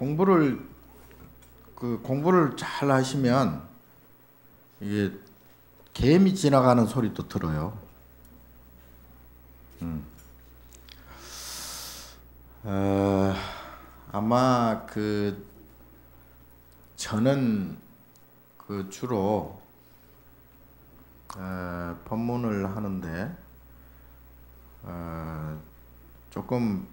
공부를 잘 하시면 이게 개미 지나가는 소리도 들어요. 아마 저는 주로 법문을 하는데 조금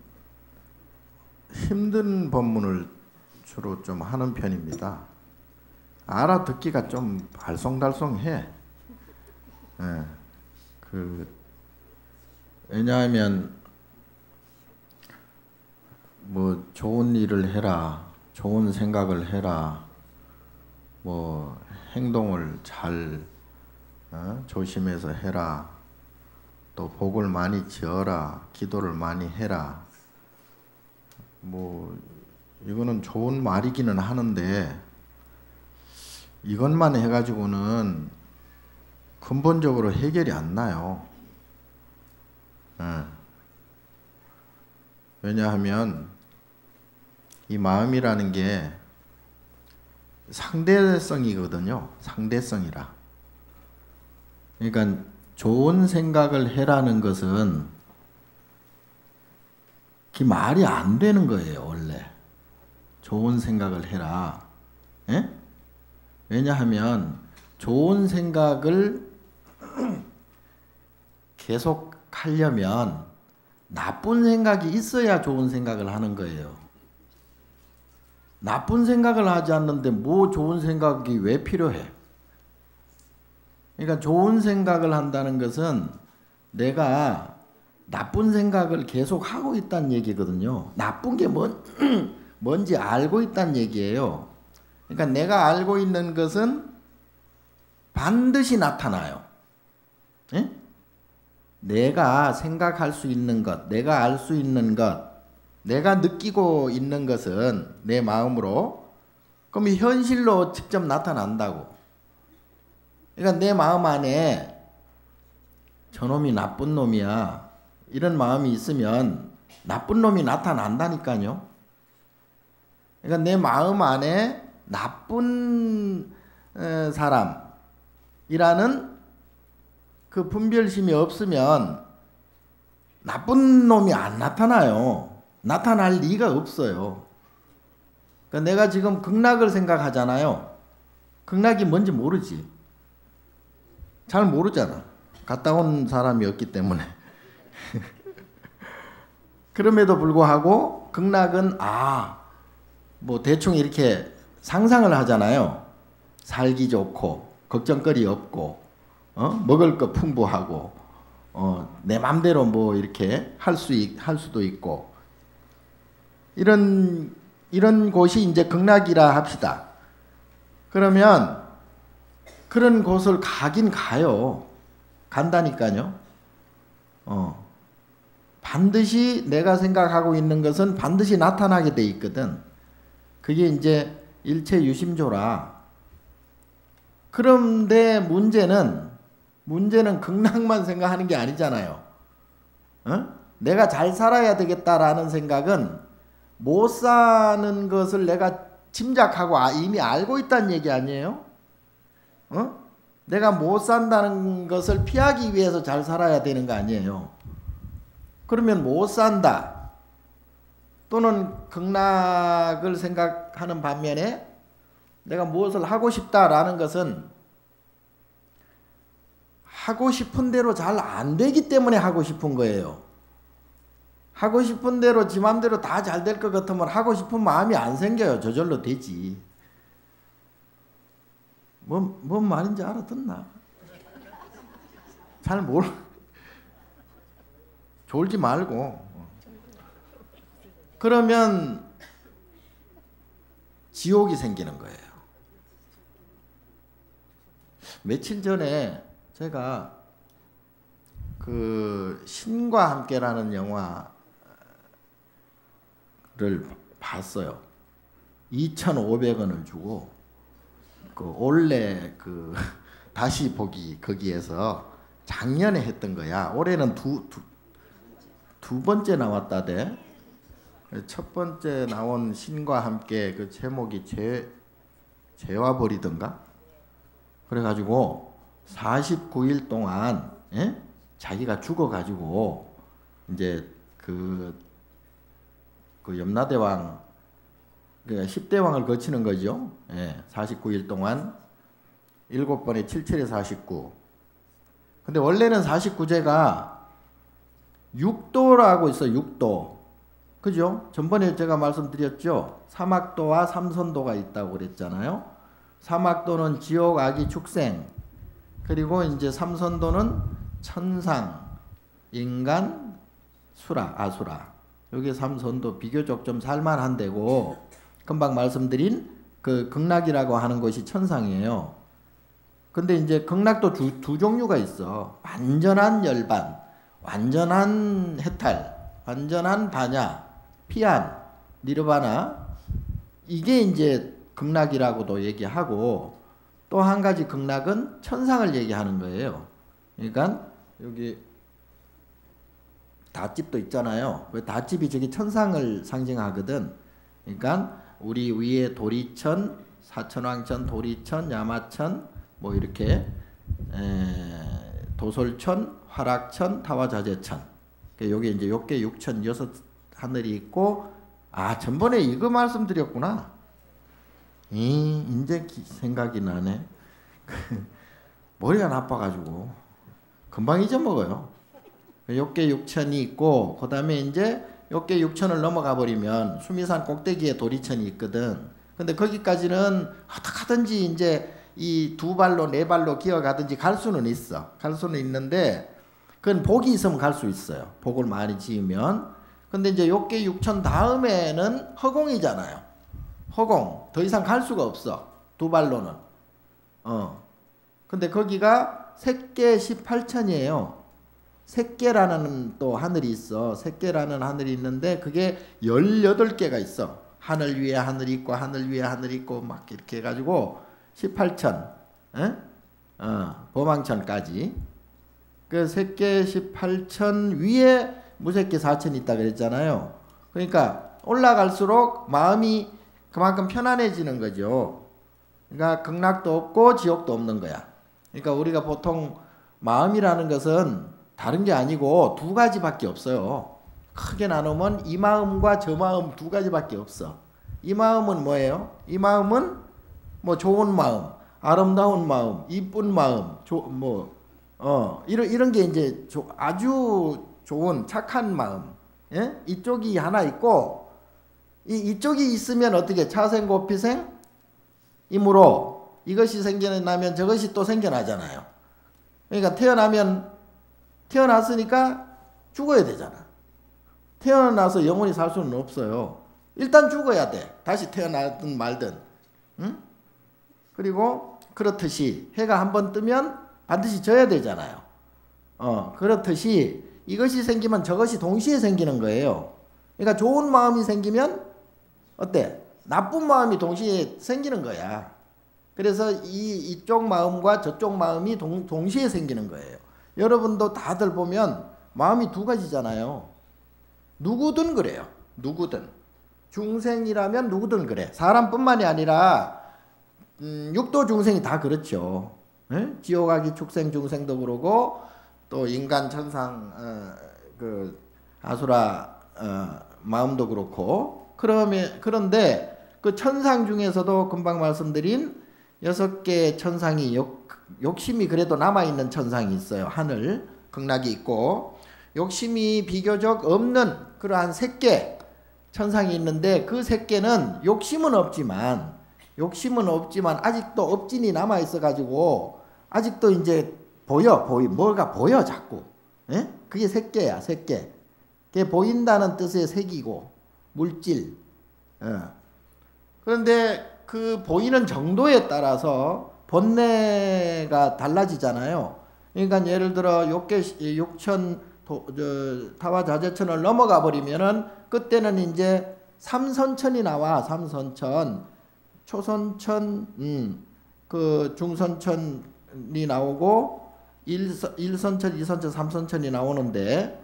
힘든 법문을 주로 좀 하는 편입니다. 알아듣기가 좀 알쏭달쏭해. 왜냐하면 뭐 좋은 일을 해라, 좋은 생각을 해라, 뭐 행동을 잘 조심해서 해라, 또 복을 많이 지어라, 기도를 많이 해라. 뭐 이거는 좋은 말이기는 하는데 이것만 해가지고는 근본적으로 해결이 안 나요. 왜냐하면 이 마음이라는 게 상대성이거든요. 상대성이라. 그러니까 좋은 생각을 해라는 것은 그 말이 안 되는 거예요. 원래 좋은 생각을 해라. 예? 왜냐하면 좋은 생각을 계속 하려면 나쁜 생각이 있어야 좋은 생각을 하는 거예요. 나쁜 생각을 하지 않는데 뭐 좋은 생각이 왜 필요해? 그러니까 좋은 생각을 한다는 것은 내가 나쁜 생각을 계속 하고 있다는 얘기거든요. 나쁜 게 뭔지 알고 있다는 얘기예요. 그러니까 내가 알고 있는 것은 반드시 나타나요. 예? 내가 생각할 수 있는 것, 내가 알 수 있는 것, 내가 느끼고 있는 것은 내 마음으로, 그럼 현실로 직접 나타난다고. 그러니까 내 마음 안에 저놈이 나쁜 놈이야, 이런 마음이 있으면 나쁜 놈이 나타난다니까요. 그러니까 내 마음 안에 나쁜 사람이라는 그 분별심이 없으면 나쁜 놈이 안 나타나요. 나타날 리가 없어요. 그러니까 내가 지금 극락을 생각하잖아요. 극락이 뭔지 모르지. 잘 모르잖아. 갔다 온 사람이 없기 때문에. 그럼에도 불구하고 극락은 뭐 대충 이렇게 상상을 하잖아요. 살기 좋고 걱정거리 없고 먹을 거 풍부하고 내 맘대로 뭐 이렇게 할 수도 있고 이런 곳이 이제 극락이라 합시다. 그러면 그런 곳을 가긴 가요. 간다니까요. 반드시 내가 생각하고 있는 것은 반드시 나타나게 돼 있거든. 그게 이제 일체 유심조라. 그런데 문제는 극락만 생각하는 게 아니잖아요. 내가 잘 살아야 되겠다라는 생각은 못 사는 것을 내가 짐작하고 이미 알고 있다는 얘기 아니에요? 내가 못 산다는 것을 피하기 위해서 잘 살아야 되는 거 아니에요? 그러면 못 산다. 또는 극락을 생각하는 반면에 내가 무엇을 하고 싶다라는 것은 하고 싶은 대로 잘 안 되기 때문에 하고 싶은 거예요. 하고 싶은 대로 지 맘대로 다 잘 될 것 같으면 하고 싶은 마음이 안 생겨요. 저절로 되지. 뭔 말인지 알아듣나? 잘 졸지 말고. 그러면 지옥이 생기는 거예요. 며칠 전에 제가 신과 함께라는 영화를 봤어요. 2,500원을 주고 올해 다시 보기 거기에서 작년에 했던 거야. 올해는 두 번째 나왔다대. 첫 번째 나온 신과 함께 그 제목이 죄와 벌이던가? 그래가지고 49일 동안 예? 자기가 죽어가지고 이제 그 염라대왕 그 10대왕을 거치는 거죠. 예, 49일 동안 7번에 7,7에 49. 근데 원래는 49제가 6도라고 있어요. 6도. 그죠? 전번에 제가 말씀드렸죠. 사막도와 삼선도가 있다고 그랬잖아요. 사막도는 지옥, 악의, 축생. 그리고 이제 삼선도는 천상, 인간, 수라, 아수라. 여기 삼선도 비교적 좀 살만한 데고, 금방 말씀드린 그 극락이라고 하는 것이 천상이에요. 근데 이제 극락도 두 종류가 있어. 완전한 열반, 완전한 해탈, 완전한 반야, 피안, 니르바나. 이게 이제 극락이라고도 얘기하고, 또 한 가지 극락은 천상을 얘기하는 거예요. 그러니까 여기 닷집도 있잖아요. 왜 닷집이 저기 천상을 상징하거든. 그러니까 우리 위에 도리천, 사천왕천, 도리천, 야마천, 뭐 이렇게 도솔천, 화락천, 타화자재천. 여기 이제 욕계 6천 6 하늘이 있고, 아 전번에 이거 말씀드렸구나. 이제 생각이 나네. 머리가 나빠가지고 금방 잊어먹어요. 욕계 6천이 있고, 그 다음에 이제 욕계 6천을 넘어가 버리면 수미산 꼭대기에 도리천이 있거든. 근데 거기까지는 어떻게 하든지 이제 이 두 발로 네 발로 기어가든지 갈 수는 있어. 갈 수는 있는데 그건 복이 있으면 갈 수 있어요. 복을 많이 지으면. 근데 이제 욕계 6천 다음에는 허공이잖아요. 허공. 더 이상 갈 수가 없어. 두 발로는. 근데 거기가 색계 18천이에요. 색계라는 또 하늘이 있어. 색계라는 하늘이 있는데 그게 18개가 있어. 하늘 위에 하늘이 있고 하늘 위에 하늘이 있고 막 이렇게 해가지고 18천, 범왕천까지. 그 색계 18천 위에 무색계 4천이 있다 그랬잖아요. 그러니까 올라갈수록 마음이 그만큼 편안해지는 거죠. 그러니까 극락도 없고 지옥도 없는 거야. 그러니까 우리가 보통 마음이라는 것은 다른 게 아니고 두 가지밖에 없어요. 크게 나누면 이 마음과 저 마음 두 가지밖에 없어. 이 마음은 뭐예요? 이 마음은 뭐 좋은 마음, 아름다운 마음, 이쁜 마음, 이런 게 이제 아주 좋은 착한 마음. 예? 이쪽이 하나 있고, 이쪽이 있으면 어떻게 차생고피생 이므로 이것이 생겨나면 저것이 또 생겨나잖아요. 그러니까 태어났으니까 죽어야 되잖아. 태어나서 영원히 살 수는 없어요. 일단 죽어야 돼. 다시 태어나든 말든. 응? 그리고 그렇듯이 해가 한번 뜨면 반드시 져야 되잖아요. 그렇듯이 이것이 생기면 저것이 동시에 생기는 거예요. 그러니까 좋은 마음이 생기면 어때? 나쁜 마음이 동시에 생기는 거야. 그래서 이쪽 마음과 저쪽 마음이 동시에 생기는 거예요. 여러분도 다들 보면 마음이 두 가지잖아요. 누구든 그래요. 누구든. 중생이라면 누구든 그래. 사람뿐만이 아니라 육도 중생이 다 그렇죠. 에? 지옥, 악의, 축생, 중생도 그러고 또 인간, 천상, 그 아수라 마음도 그렇고. 그런데 그 천상 중에서도 금방 말씀드린 6개의 천상이 욕심이 그래도 남아있는 천상이 있어요. 하늘, 극락이 있고, 욕심이 비교적 없는 그러한 3개 천상이 있는데, 그 3개는 욕심은 없지만 아직도 업진이 남아있어가지고 아직도 이제 뭐가 보여 자꾸. 에? 그게 3개야. 3개. 그게 보인다는 뜻의 색이고 물질. 그런데 그 보이는 정도에 따라서 번뇌가 달라지잖아요. 그러니까 예를 들어 6천 타화자재천을 넘어가 버리면은 그때는 이제 삼선천이 나와. 삼선천, 초선천, 그 중선천이 나오고 1선천, 2선천, 3선천이 나오는데,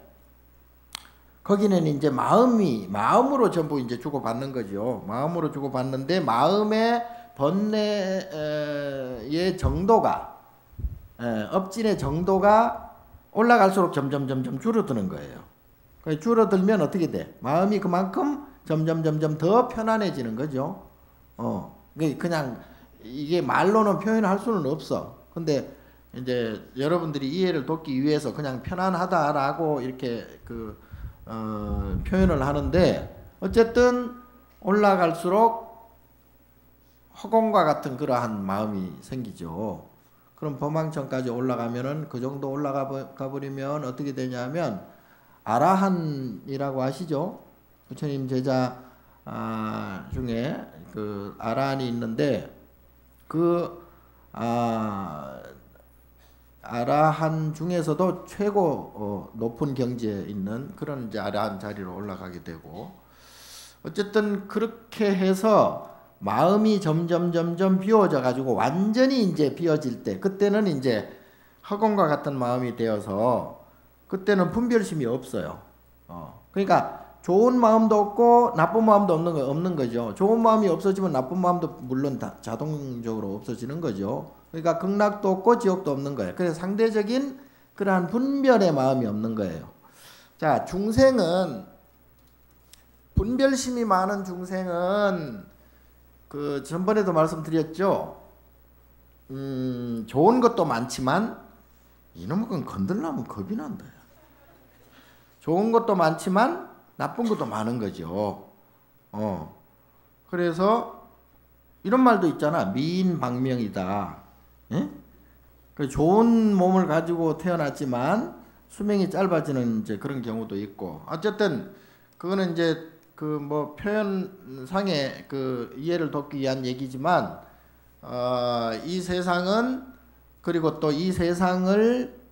거기는 이제 마음으로 전부 이제 주고받는 거죠. 마음으로 주고받는데 마음의 번뇌의 정도가 업진의 정도가 올라갈수록 점점 줄어드는 거예요. 줄어들면 어떻게 돼? 마음이 그만큼 점점 더 편안해지는 거죠. 그냥 이게 말로는 표현할 수는 없어. 근데 이제 여러분들이 이해를 돕기 위해서 그냥 편안하다라고 이렇게 표현을 하는데, 어쨌든 올라갈수록 허공과 같은 그러한 마음이 생기죠. 그럼 범왕천까지 올라가면은 그 정도 올라가 버리면 어떻게 되냐면 아라한이라고 아시죠? 부처님 제자 중에 그 아라한이 있는데 아라한 중에서도 최고 높은 경지에 있는 그런 이제 아라한 자리로 올라가게 되고, 어쨌든 그렇게 해서 마음이 점점 비워져 가지고 완전히 이제 비워질 때, 그때는 이제 허공과 같은 마음이 되어서 그때는 분별심이 없어요. 그러니까 좋은 마음도 없고 나쁜 마음도 없는 거죠. 좋은 마음이 없어지면 나쁜 마음도 물론 자동적으로 없어지는 거죠. 그러니까 극락도 없고 지옥도 없는 거예요. 그래서 상대적인 그러한 분별의 마음이 없는 거예요. 자, 중생은, 분별심이 많은 중생은 그 전번에도 말씀드렸죠. 좋은 것도 많지만 이놈의 건 건들려면 겁이 난다. 좋은 것도 많지만 나쁜 것도 많은 거죠. 그래서 이런 말도 있잖아. 미인방명이다. 예? 좋은 몸을 가지고 태어났지만 수명이 짧아지는 이제 그런 경우도 있고, 어쨌든 그거는 이제 그 뭐 표현상의 그 이해를 돕기 위한 얘기지만, 이 세상은, 그리고 또 이 세상을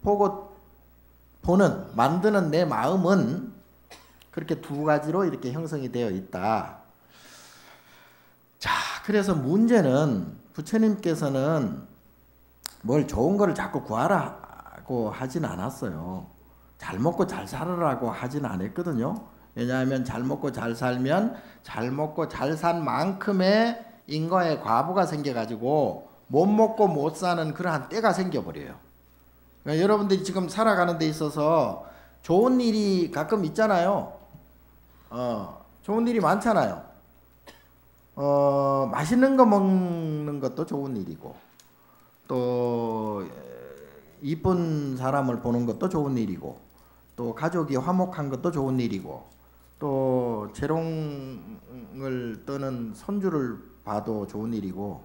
만드는 내 마음은 그렇게 두 가지로 이렇게 형성이 되어 있다. 자, 그래서 문제는 부처님께서는 뭘 좋은 거를 자꾸 구하라고 하진 않았어요. 잘 먹고 잘 살아라고 하진 않았거든요. 왜냐하면 잘 먹고 잘 살면 잘 먹고 잘 산 만큼의 인과의 과부가 생겨가지고 못 먹고 못 사는 그러한 때가 생겨버려요. 그러니까 여러분들이 지금 살아가는 데 있어서 좋은 일이 가끔 있잖아요. 좋은 일이 많잖아요. 맛있는 거 먹는 것도 좋은 일이고, 또 이쁜 사람을 보는 것도 좋은 일이고, 또 가족이 화목한 것도 좋은 일이고, 또 재롱을 떠는 손주를 봐도 좋은 일이고,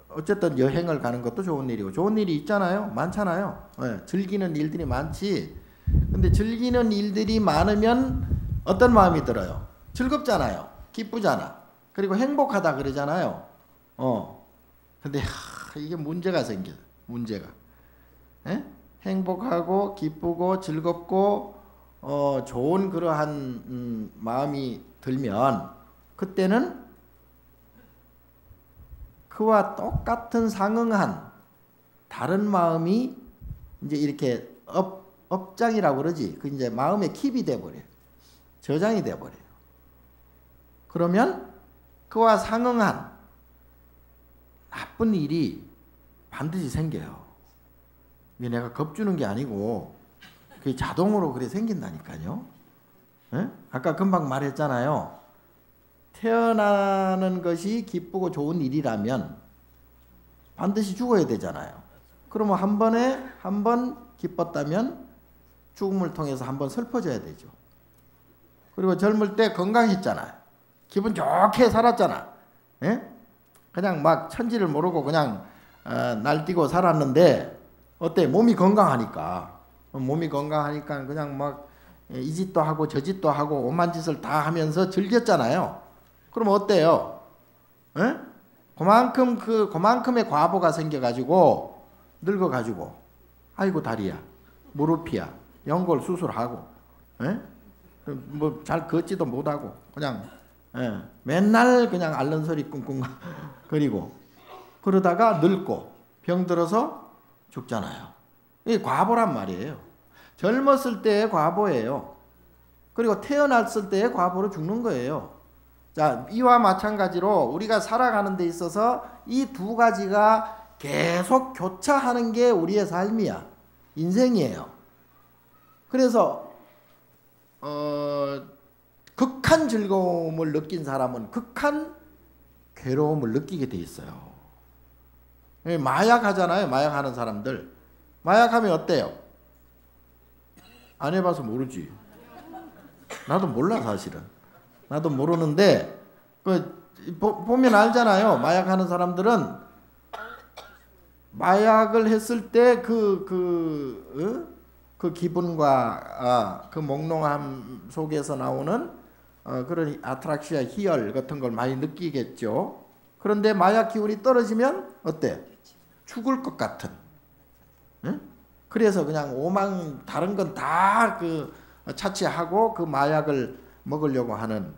어쨌든 여행을 가는 것도 좋은 일이고, 좋은 일이 있잖아요. 많잖아요. 즐기는 일들이 많지. 근데 즐기는 일들이 많으면 어떤 마음이 들어요? 즐겁잖아요. 기쁘잖아. 그리고 행복하다 그러잖아요. 근데 이게 문제가 생겨요. 문제가. 행복하고 기쁘고 즐겁고 좋은 그러한 마음이 들면 그때는 그와 똑같은 상응한 다른 마음이 이제 이렇게 업장이라고 그러지. 그 이제 마음의 킵이 돼 버려요. 저장이 돼 버려요. 그러면 그와 상응한 나쁜 일이 반드시 생겨요. 이게 내가 겁주는 게 아니고 그게 자동으로 그래 생긴다니까요. 아까 금방 말했잖아요. 태어나는 것이 기쁘고 좋은 일이라면 반드시 죽어야 되잖아요. 그러면 한 번 기뻤다면 죽음을 통해서 한 번 슬퍼져야 되죠. 그리고 젊을 때 건강했잖아요. 기분 좋게 살았잖아. 그냥 막 천지를 모르고 그냥 날뛰고 살았는데 어때? 몸이 건강하니까 그냥 막 이 짓도 하고 저 짓도 하고 오만 짓을 다 하면서 즐겼잖아요. 그럼 어때요? 그만큼의 과보가 생겨가지고 늙어가지고 아이고 다리야, 무릎이야, 연골 수술하고, 뭐 잘 걷지도 못하고 그냥 맨날 그냥 앓는 소리 꿍꿍 거리고 그러다가 늙고 병들어서 죽잖아요. 이게 과보란 말이에요. 젊었을 때의 과보예요. 그리고 태어났을 때의 과보로 죽는 거예요. 자, 이와 마찬가지로 우리가 살아가는 데 있어서 이 두 가지가 계속 교차하는 게 우리의 삶이야. 인생이에요. 그래서 극한 즐거움을 느낀 사람은 극한 괴로움을 느끼게 돼 있어요. 마약하잖아요. 마약하는 사람들. 마약하면 어때요? 안 해봐서 모르지. 나도 몰라 사실은. 나도 모르는데 보면 알잖아요. 마약하는 사람들은 마약을 했을 때 그 기분과 그 몽롱함 속에서 나오는 그런 아트락시아 희열 같은 걸 많이 느끼겠죠. 그런데 마약 기운이 떨어지면 어때? 죽을 것 같은. 응? 그래서 그냥 오망 다른 건 다 차치하고 그 마약을 먹으려고 하는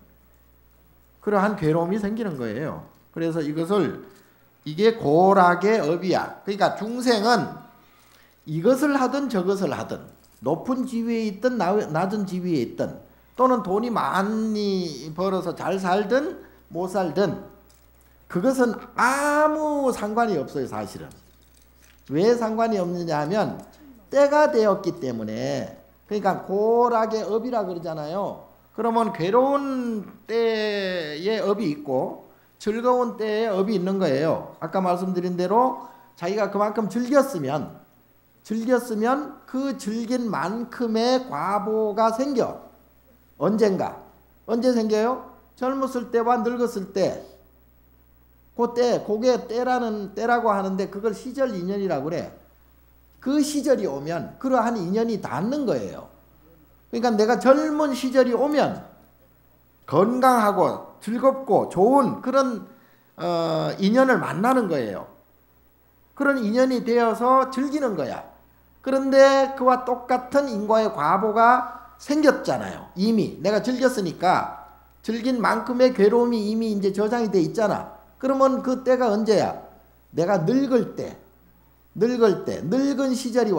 그러한 괴로움이 생기는 거예요. 그래서 이게 고락의 업이야. 그러니까 중생은 이것을 하든 저것을 하든 높은 지위에 있든 낮은 지위에 있든 또는 돈이 많이 벌어서 잘 살든 못 살든 그것은 아무 상관이 없어요. 사실은. 왜 상관이 없느냐 하면 때가 되었기 때문에. 그러니까 고락의 업이라 그러잖아요. 그러면 괴로운 때의 업이 있고 즐거운 때의 업이 있는 거예요. 아까 말씀드린 대로 자기가 그만큼 즐겼으면 그 즐긴 만큼의 과보가 생겨. 언젠가. 언제 생겨요? 젊었을 때와 늙었을 때. 그게 때라고 하는데 그걸 시절 인연이라고 그래. 그 시절이 오면 그러한 인연이 닿는 거예요. 그러니까 내가 젊은 시절이 오면 건강하고 즐겁고 좋은 그런 인연을 만나는 거예요. 그런 인연이 되어서 즐기는 거야. 그런데 그와 똑같은 인과의 과보가 생겼잖아요. 이미 내가 즐겼으니까 즐긴 만큼의 괴로움이 이미 이제 저장이 돼 있잖아. 그러면 그 때가 언제야? 내가 늙을 때, 늙은 시절이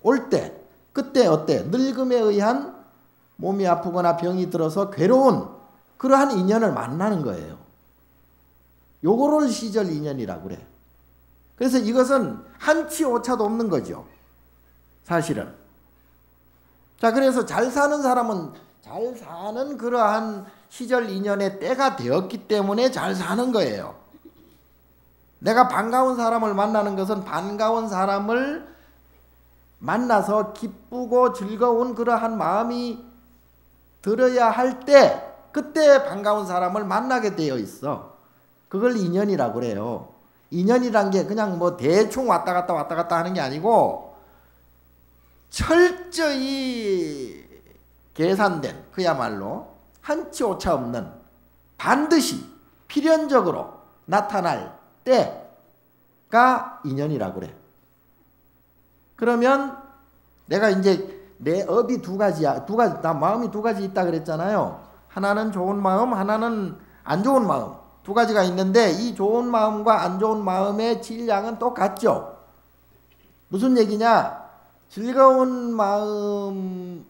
올 때, 그때 어때? 늙음에 의한 몸이 아프거나 병이 들어서 괴로운 그러한 인연을 만나는 거예요. 요거를 시절 인연이라고 그래. 그래서 이것은 한치 오차도 없는 거죠. 사실은. 자, 그래서 잘 사는 사람은 잘 사는 그러한 시절 인연의 때가 되었기 때문에 잘 사는 거예요. 내가 반가운 사람을 만나는 것은 반가운 사람을 만나서 기쁘고 즐거운 그러한 마음이 들어야 할 때 그때 반가운 사람을 만나게 되어 있어. 그걸 인연이라고 그래요. 인연이란 게 그냥 뭐 대충 왔다 갔다 하는 게 아니고 철저히 계산된 그야말로 한치 오차 없는 반드시 필연적으로 나타날 때가 인연이라고 그래. 그러면 내가 이제 내 업이 두 가지야. 나 마음이 두 가지 있다 그랬잖아요. 하나는 좋은 마음, 하나는 안 좋은 마음. 두 가지가 있는데 이 좋은 마음과 안 좋은 마음의 질량은 똑같죠. 무슨 얘기냐? 즐거운 마음을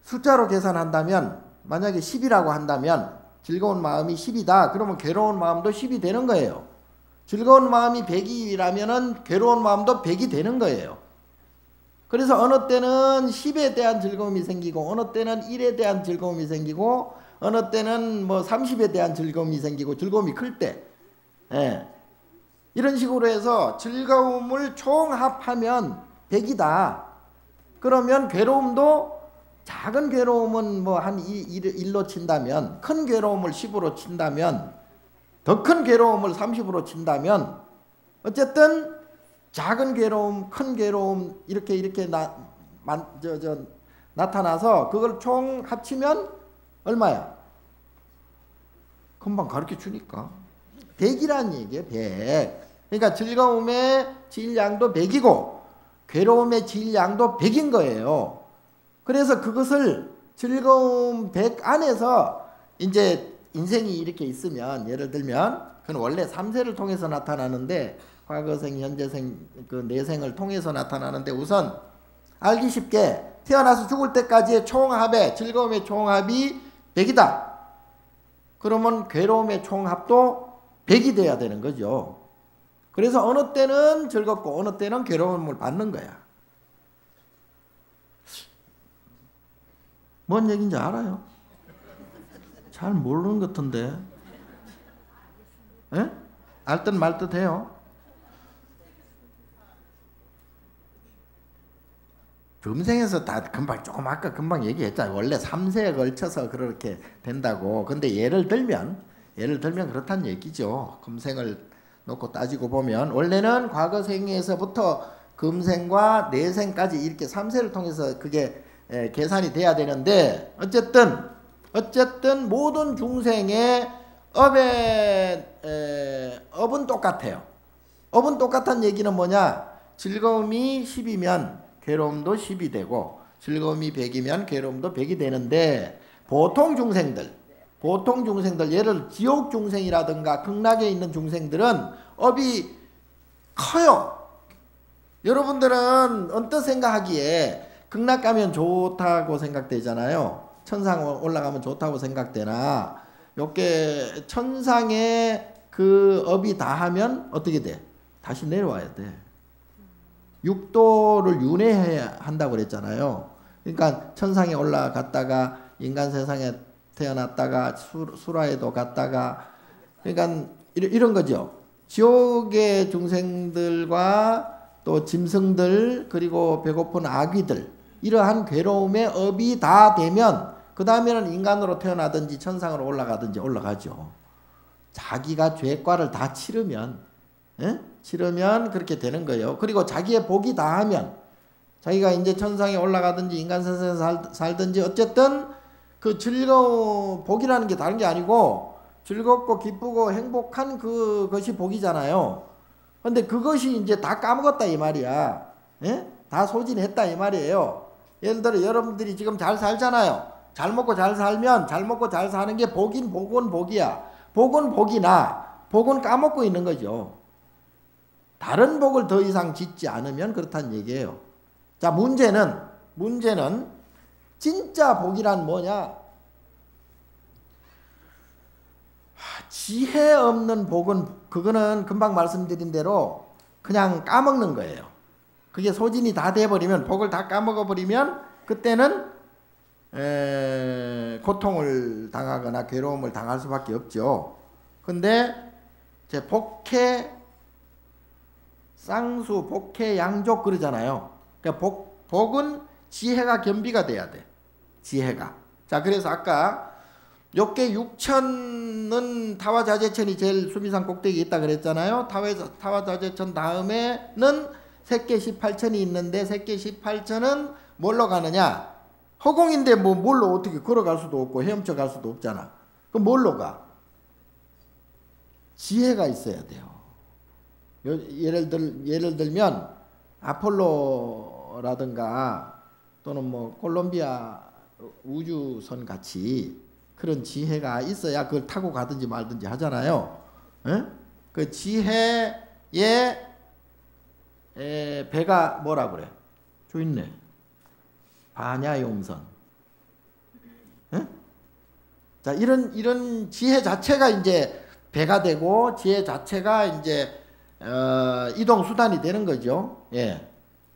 숫자로 계산한다면 만약에 10이라고 한다면 즐거운 마음이 10이다. 그러면 괴로운 마음도 10이 되는 거예요. 즐거운 마음이 100이라면 괴로운 마음도 100이 되는 거예요. 그래서 어느 때는 10에 대한 즐거움이 생기고 어느 때는 1에 대한 즐거움이 생기고 어느 때는 뭐 30에 대한 즐거움이 생기고 즐거움이 클 때 이런 식으로 해서 즐거움을 총합하면 100이다. 그러면 괴로움도 작은 괴로움은 뭐 한 1로 친다면 큰 괴로움을 10으로 친다면 더 큰 괴로움을 30으로 친다면 어쨌든 작은 괴로움, 큰 괴로움 이렇게 나타나서 그걸 총 합치면 얼마야? 금방 가르쳐 주니까 100이라는 얘기예요. 100. 그러니까 즐거움의 질량도 100이고 괴로움의 질량도 100인 거예요. 그래서 그것을 즐거움 100 안에서 이제 인생이 이렇게 있으면 예를 들면 그건 원래 3세를 통해서 나타나는데 과거생, 현재생, 그 내생을 통해서 나타나는데 우선 알기 쉽게 태어나서 죽을 때까지의 총합의 즐거움의 총합이 100이다. 그러면 괴로움의 총합도 100이 돼야 되는 거죠. 그래서 어느 때는 즐겁고 어느 때는 괴로움을 받는 거야. 뭔 얘기인지 알아요? 잘 모르는 것 같은데. 예? 알듯 말듯 해요. 금생에서 다 조금 아까 금방 얘기했잖아요. 원래 3세에 걸쳐서 그렇게 된다고. 근데 예를 들면 그렇다는 얘기죠. 금생을 놓고 따지고 보면 원래는 과거 생에서부터 금생과 내생까지 이렇게 3세를 통해서 그게 계산이 돼야 되는데 어쨌든 모든 중생의 업은 똑같아요. 업은 똑같다는 얘기는 뭐냐? 즐거움이 10이면 괴로움도 10이 되고 즐거움이 100이면 괴로움도 100이 되는데 보통 중생들 예를 지옥 중생이라든가 극락에 있는 중생들은 업이 커요. 여러분들은 언뜻 생각하기에 극락 가면 좋다고 생각되잖아요. 천상 올라가면 좋다고 생각되나 요게 천상에 그 업이 다 하면 어떻게 돼? 다시 내려와야 돼. 육도를 윤회해야 한다고 그랬잖아요. 그러니까 천상에 올라갔다가 인간 세상에 태어났다가 수라에도 갔다가 그러니까 이런 거죠. 지옥의 중생들과 또 짐승들 그리고 배고픈 아귀들 이러한 괴로움의 업이 다 되면 그 다음에는 인간으로 태어나든지 천상으로 올라가든지 올라가죠. 자기가 죄과를 다 치르면 그렇게 되는 거예요. 그리고 자기의 복이 다 하면 자기가 이제 천상에 올라가든지 인간 세상에 살든지 어쨌든 그 즐거운 복이라는 게 다른 게 아니고 즐겁고 기쁘고 행복한 그것이 복이잖아요. 근데 그것이 이제 다 까먹었다 이 말이야. 다 소진했다 이 말이에요. 예를 들어 여러분들이 지금 잘 살잖아요. 잘 먹고 잘 살면 잘 먹고 잘 사는 게 복은 복이야. 복은 복이나 복은 까먹고 있는 거죠. 다른 복을 더 이상 짓지 않으면 그렇다는 얘기예요. 자, 문제는 진짜 복이란 뭐냐? 지혜 없는 복은 그거는 금방 말씀드린 대로 그냥 까먹는 거예요. 그게 소진이 다 돼버리면 복을 다 까먹어버리면 그때는 고통을 당하거나 괴로움을 당할 수밖에 없죠. 근데 제 복해 쌍수 복해 양족 그러잖아요. 그러니까 복은 지혜가 겸비가 돼야 돼. 지혜가. 자, 그래서 아까 욕계 6천은 타화자재천이 제일 수미산 꼭대기에 있다 그랬잖아요. 타화자재천 다음에는 색계 18천이 있는데 색계 18천은 뭘로 가느냐? 허공인데 뭐 뭘로 어떻게 걸어갈 수도 없고 헤엄쳐 갈 수도 없잖아. 그럼 뭘로 가? 지혜가 있어야 돼요. 예를 들면 아폴로라든가 또는 뭐 콜롬비아 우주선 같이 그런 지혜가 있어야 그걸 타고 가든지 말든지 하잖아요. 그 지혜의 배가 뭐라 그래? 저 있네. 반야용선. 자, 이런 지혜 자체가 이제 배가 되고 지혜 자체가 이제 이동 수단이 되는 거죠. 예.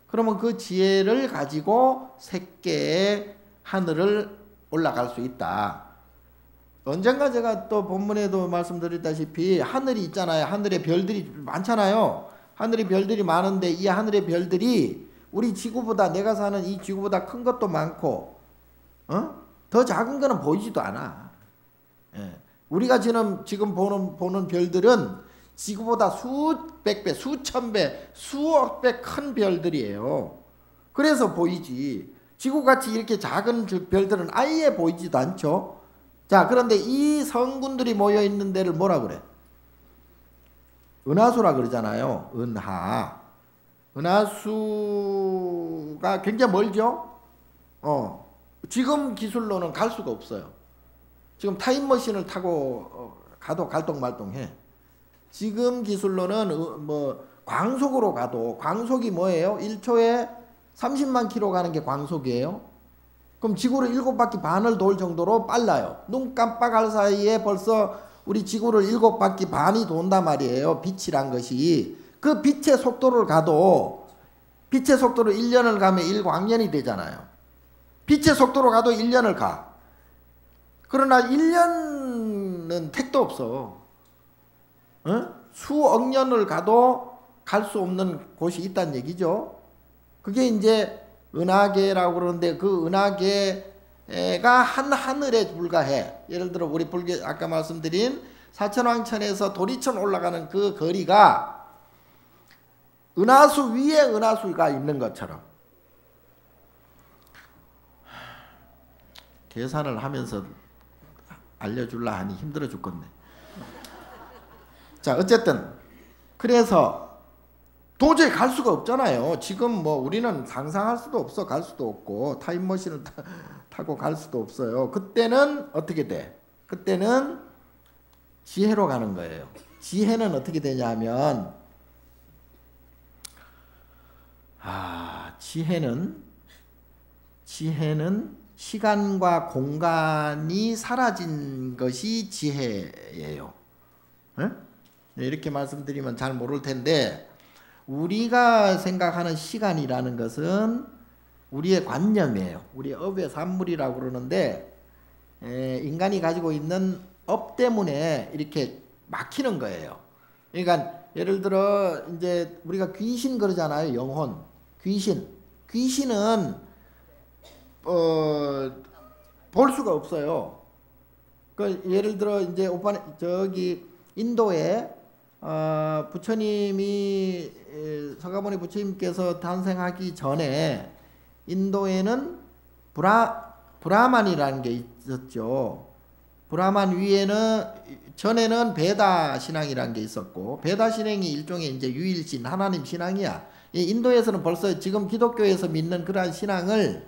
그러면 그 지혜를 가지고 색계의 하늘을 올라갈 수 있다. 언젠가 제가 또 본문에도 말씀드렸다시피 하늘이 있잖아요. 하늘에 별들이 많잖아요. 하늘에 별들이 많은데 이 하늘의 별들이 우리 지구보다 내가 사는 이 지구보다 큰 것도 많고 더 작은 거는 보이지도 않아. 예. 우리가 지금 보는 별들은 지구보다 수백 배, 수천 배, 수억 배 큰 별들이에요. 그래서 보이지. 지구같이 이렇게 작은 별들은 아예 보이지도 않죠. 자, 그런데 이 성군들이 모여 있는 데를 뭐라 그래? 은하수라 그러잖아요. 은하수가 굉장히 멀죠? 지금 기술로는 갈 수가 없어요. 지금 타임머신을 타고 가도 갈동말동해. 지금 기술로는 뭐 광속으로 가도 광속이 뭐예요? 1초에 30만 킬로 가는 게 광속이에요. 그럼 지구를 7바퀴 반을 돌 정도로 빨라요. 눈 깜빡할 사이에 벌써 우리 지구를 7바퀴 반이 돈단 말이에요. 빛이란 것이. 그 빛의 속도를 가도 빛의 속도로 1년을 가면 1광년이 되잖아요. 빛의 속도로 가도 1년을 가. 그러나 1년은 택도 없어. 수억 년을 가도 갈 수 없는 곳이 있다는 얘기죠. 그게 이제 은하계라고 그러는데 그 은하계가 한 하늘에 불과해. 예를 들어 우리 불교 아까 말씀드린 사천왕천에서 도리천 올라가는 그 거리가 은하수 위에 은하수가 있는 것처럼. 계산을 하면서 알려줄라 하니 힘들어 죽겠네. 자, 어쨌든 그래서 도저히 갈 수가 없잖아요. 지금 뭐 우리는 상상할 수도 없어. 갈 수도 없고 타임머신을 타고 갈 수도 없어요. 그때는 어떻게 돼? 그때는 지혜로 가는 거예요. 지혜는 어떻게 되냐면 지혜는 시간과 공간이 사라진 것이 지혜예요. 네? 이렇게 말씀드리면 잘 모를 텐데 우리가 생각하는 시간이라는 것은 우리의 관념이에요. 우리의 업의 산물이라고 그러는데 인간이 가지고 있는 업 때문에 이렇게 막히는 거예요. 그러니까 예를 들어 이제 우리가 귀신 그러잖아요. 영혼. 귀신은 볼 수가 없어요. 그 예를 들어 이제 오빠 저기 인도에 부처님이 서가모니 부처님께서 탄생하기 전에 인도에는 브라만이라는 게 있었죠. 브라만 위에는 전에는 베다 신앙이라는 게 있었고 베다 신앙이 일종의 이제 유일신 하나님 신앙이야. 인도에서는 벌써 지금 기독교에서 믿는 그러한 신앙을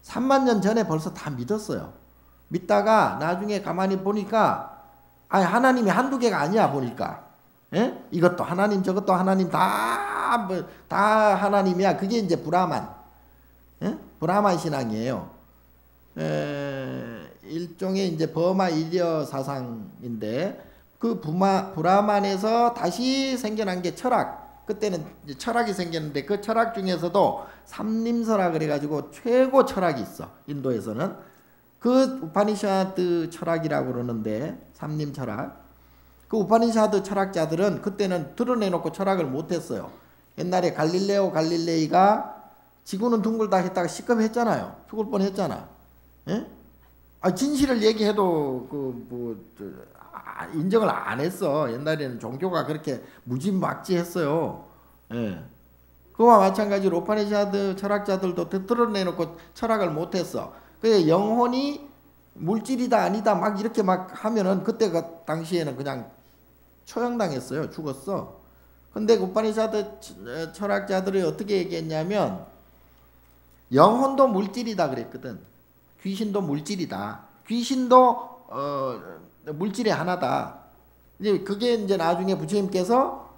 3만 년 전에 벌써 다 믿었어요. 믿다가 나중에 가만히 보니까 하나님이 한두 개가 아니야 보니까. 예? 이것도 하나님 저것도 하나님 다 하나님이야. 그게 이제 브라만. 예? 브라만 신앙이에요. 일종의 이제 버마 인디어 사상인데 그 브라만에서 다시 생겨난 게 철학. 그때는 이제 철학이 생겼는데 그 철학 중에서도 삼림서라 그래가지고 최고 철학이 있어. 인도에서는 그 우파니샤드 철학이라고 그러는데 삼림 철학. 그 우파니샤드 철학자들은 그때는 드러내놓고 철학을 못했어요. 옛날에 갈릴레이가 지구는 둥글다 했다가 시급했잖아요. 죽을 뻔했잖아. 예? 진실을 얘기해도 인정을 안 했어. 옛날에는 종교가 그렇게 무지막지했어요. 예. 그와 마찬가지로 우파니샤드 철학자들도 드러내놓고 철학을 못했어. 그 영혼이 물질이다 아니다 막 이렇게 막 하면은 그때 그 당시에는 그냥 처형당했어요. 죽었어. 근데 우파니샤드 철학자들이 어떻게 얘기했냐면 영혼도 물질이다 그랬거든. 귀신도 물질이다. 귀신도 물질의 하나다. 이제 그게 이제 나중에 부처님께서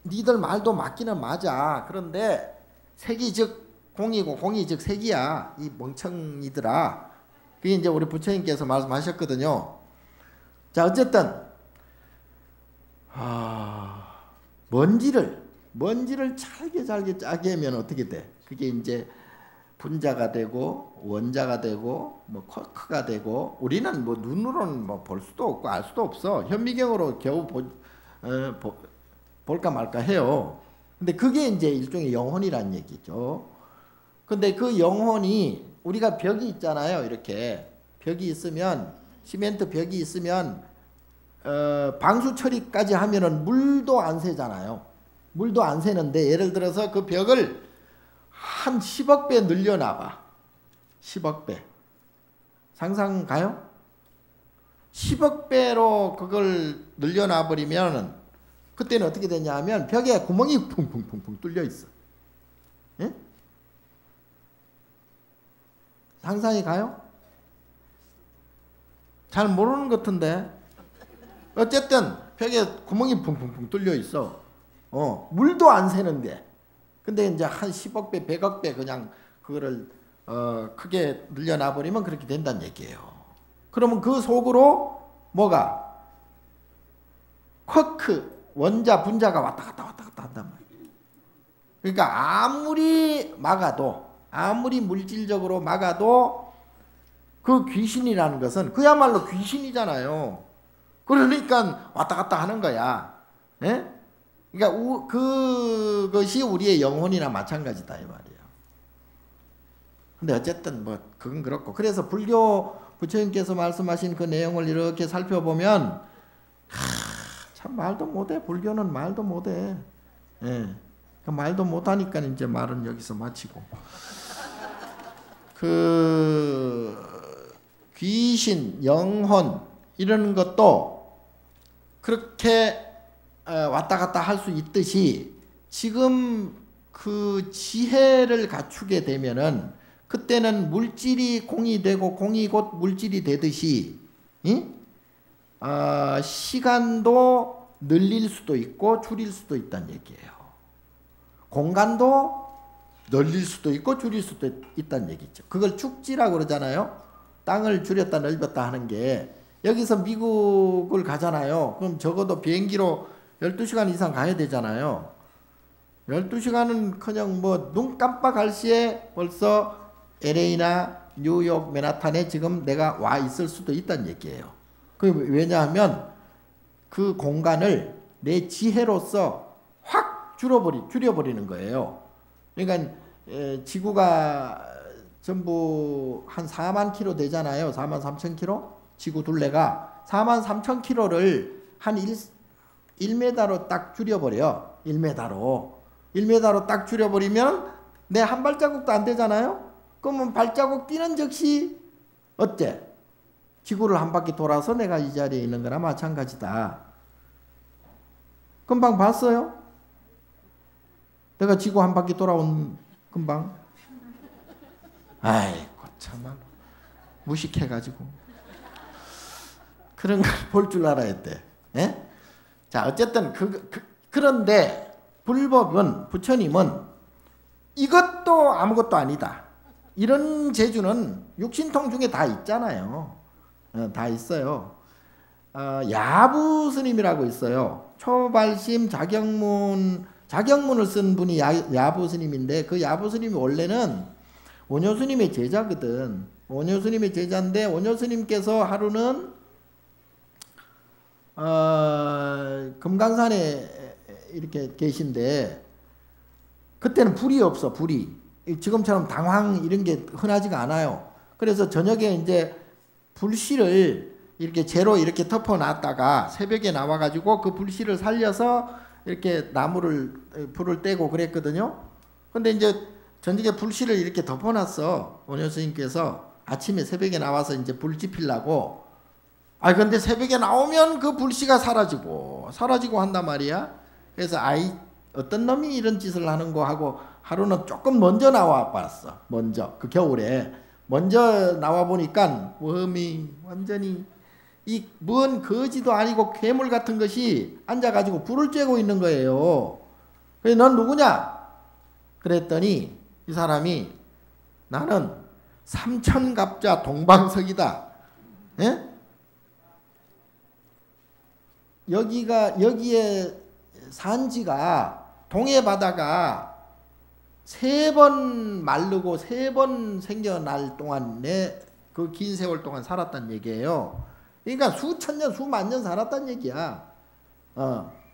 니들 말도 맞기는 맞아. 그런데 색이 즉 공이고 공이 즉 색이야. 이 멍청이들아. 그게 이제 우리 부처님께서 말씀하셨거든요. 자, 어쨌든 먼지를 잘게 짜게 하면 어떻게 돼? 그게 이제 분자가 되고 원자가 되고 뭐 쿼크가 되고 우리는 뭐 눈으로는 뭐 볼 수도 없고 알 수도 없어. 현미경으로 겨우 볼까 말까 해요. 근데 그게 이제 일종의 영혼이란 얘기죠. 근데 그 영혼이 우리가 벽이 있잖아요. 이렇게 벽이 있으면 시멘트 벽이 있으면 방수 처리까지 하면은 물도 안 새잖아요. 물도 안 새는데 예를 들어서 그 벽을 한 10억 배 늘려놔봐. 10억 배. 상상 가요? 10억 배로 그걸 늘려놔버리면 그때는 어떻게 되냐면 벽에 구멍이 풍풍풍풍 뚫려 있어. 예? 상상이 가요? 잘 모르는 것 같은데 어쨌든 벽에 구멍이 풍풍풍 뚫려 있어. 물도 안 새는데 근데 이제 한 10억 배, 100억 배 그냥 그거를 크게 늘려놔 버리면 그렇게 된다는 얘기예요. 그러면 그 속으로 뭐가 쿼크 원자 분자가 왔다 갔다 한단 말이에요. 그러니까 아무리 막아도 아무리 물질적으로 막아도 그 귀신이라는 것은 그야말로 귀신이잖아요. 그러니까 왔다 갔다 하는 거야. 예? 그러니까 그것이 우리의 영혼이나 마찬가지다 이 말이에요. 근데 어쨌든 뭐 그건 그렇고, 그래서 불교 부처님께서 말씀하신 그 내용을 이렇게 살펴보면 참 말도 못해. 불교는 말도 못해. 예. 그 말도 못하니까 이제 말은 여기서 마치고. 그 귀신, 영혼 이런 것도 그렇게 왔다 갔다 할 수 있듯이 지금 그 지혜를 갖추게 되면은 그때는 물질이 공이 되고 공이 곧 물질이 되듯이 시간도 늘릴 수도 있고 줄일 수도 있다는 얘기예요. 공간도 늘릴 수도 있고 줄일 수도 있다는 얘기죠. 그걸 축지라고 그러잖아요. 땅을 줄였다 넓혔다 하는 게. 여기서 미국을 가잖아요. 그럼 적어도 비행기로 12시간 이상 가야 되잖아요. 12시간은 그냥 뭐 눈 깜빡할 시에 벌써 LA나 뉴욕, 맨하탄에 지금 내가 와 있을 수도 있다는 얘기예요. 왜냐하면 그 공간을 내 지혜로서 확 줄여버리는 거예요. 그러니까 지구가 전부 한 4만 킬로 되잖아요. 4만 3천 킬로? 지구 둘레가 4만 3천 킬로를 한 1m로 딱 줄여버려. 1m로 딱 줄여버리면 내 한 발자국도 안 되잖아요. 그러면 발자국 뛰는 즉시 어때? 지구를 한 바퀴 돌아서 내가 이 자리에 있는 거나 마찬가지다. 금방 봤어요? 내가 지구 한 바퀴 돌아온 금방? 아이고 참말로 무식해가지고 그런 걸 볼 줄 알아야 돼. 예? 자 어쨌든 그런데 불법은 부처님은 이것도 아무것도 아니다. 이런 재주는 육신통 중에 다 있잖아요. 다 있어요. 야부 스님이라고 있어요. 초발심 자경문을 쓴 분이 야부 스님인데 그 야부 스님이 원래는 원효 스님의 제자거든. 원효 스님의 제자인데 원효 스님께서 하루는 금강산에 이렇게 계신데 그때는 불이 없어. 불이 지금처럼 당황 이런 게 흔하지가 않아요. 그래서 저녁에 이제 불씨를 이렇게 재로 이렇게 덮어놨다가 새벽에 나와가지고 그 불씨를 살려서 이렇게 불을 떼고 그랬거든요. 근데 이제 저녁에 불씨를 이렇게 덮어놨어. 원효 스님께서 아침에 새벽에 나와서 이제 불 지피려고. 근데 새벽에 나오면 그 불씨가 사라지고 한단 말이야. 그래서 어떤 놈이 이런 짓을 하는 거 하고 하루는 조금 먼저 나와 봤어. 먼저 그 겨울에 먼저 나와 보니까 웜이 완전히 뭔 거지도 아니고 괴물 같은 것이 앉아가지고 불을 쬐고 있는 거예요. 그래서 넌 누구냐? 그랬더니 이 사람이 나는 삼천갑자 동방석이다. 예? 여기에 산지가 동해 바다가 3번 마르고 3번 생겨날 동안에 그 긴 세월 동안 살았단 얘기예요. 그러니까 수천 년, 수만 년 살았단 얘기야.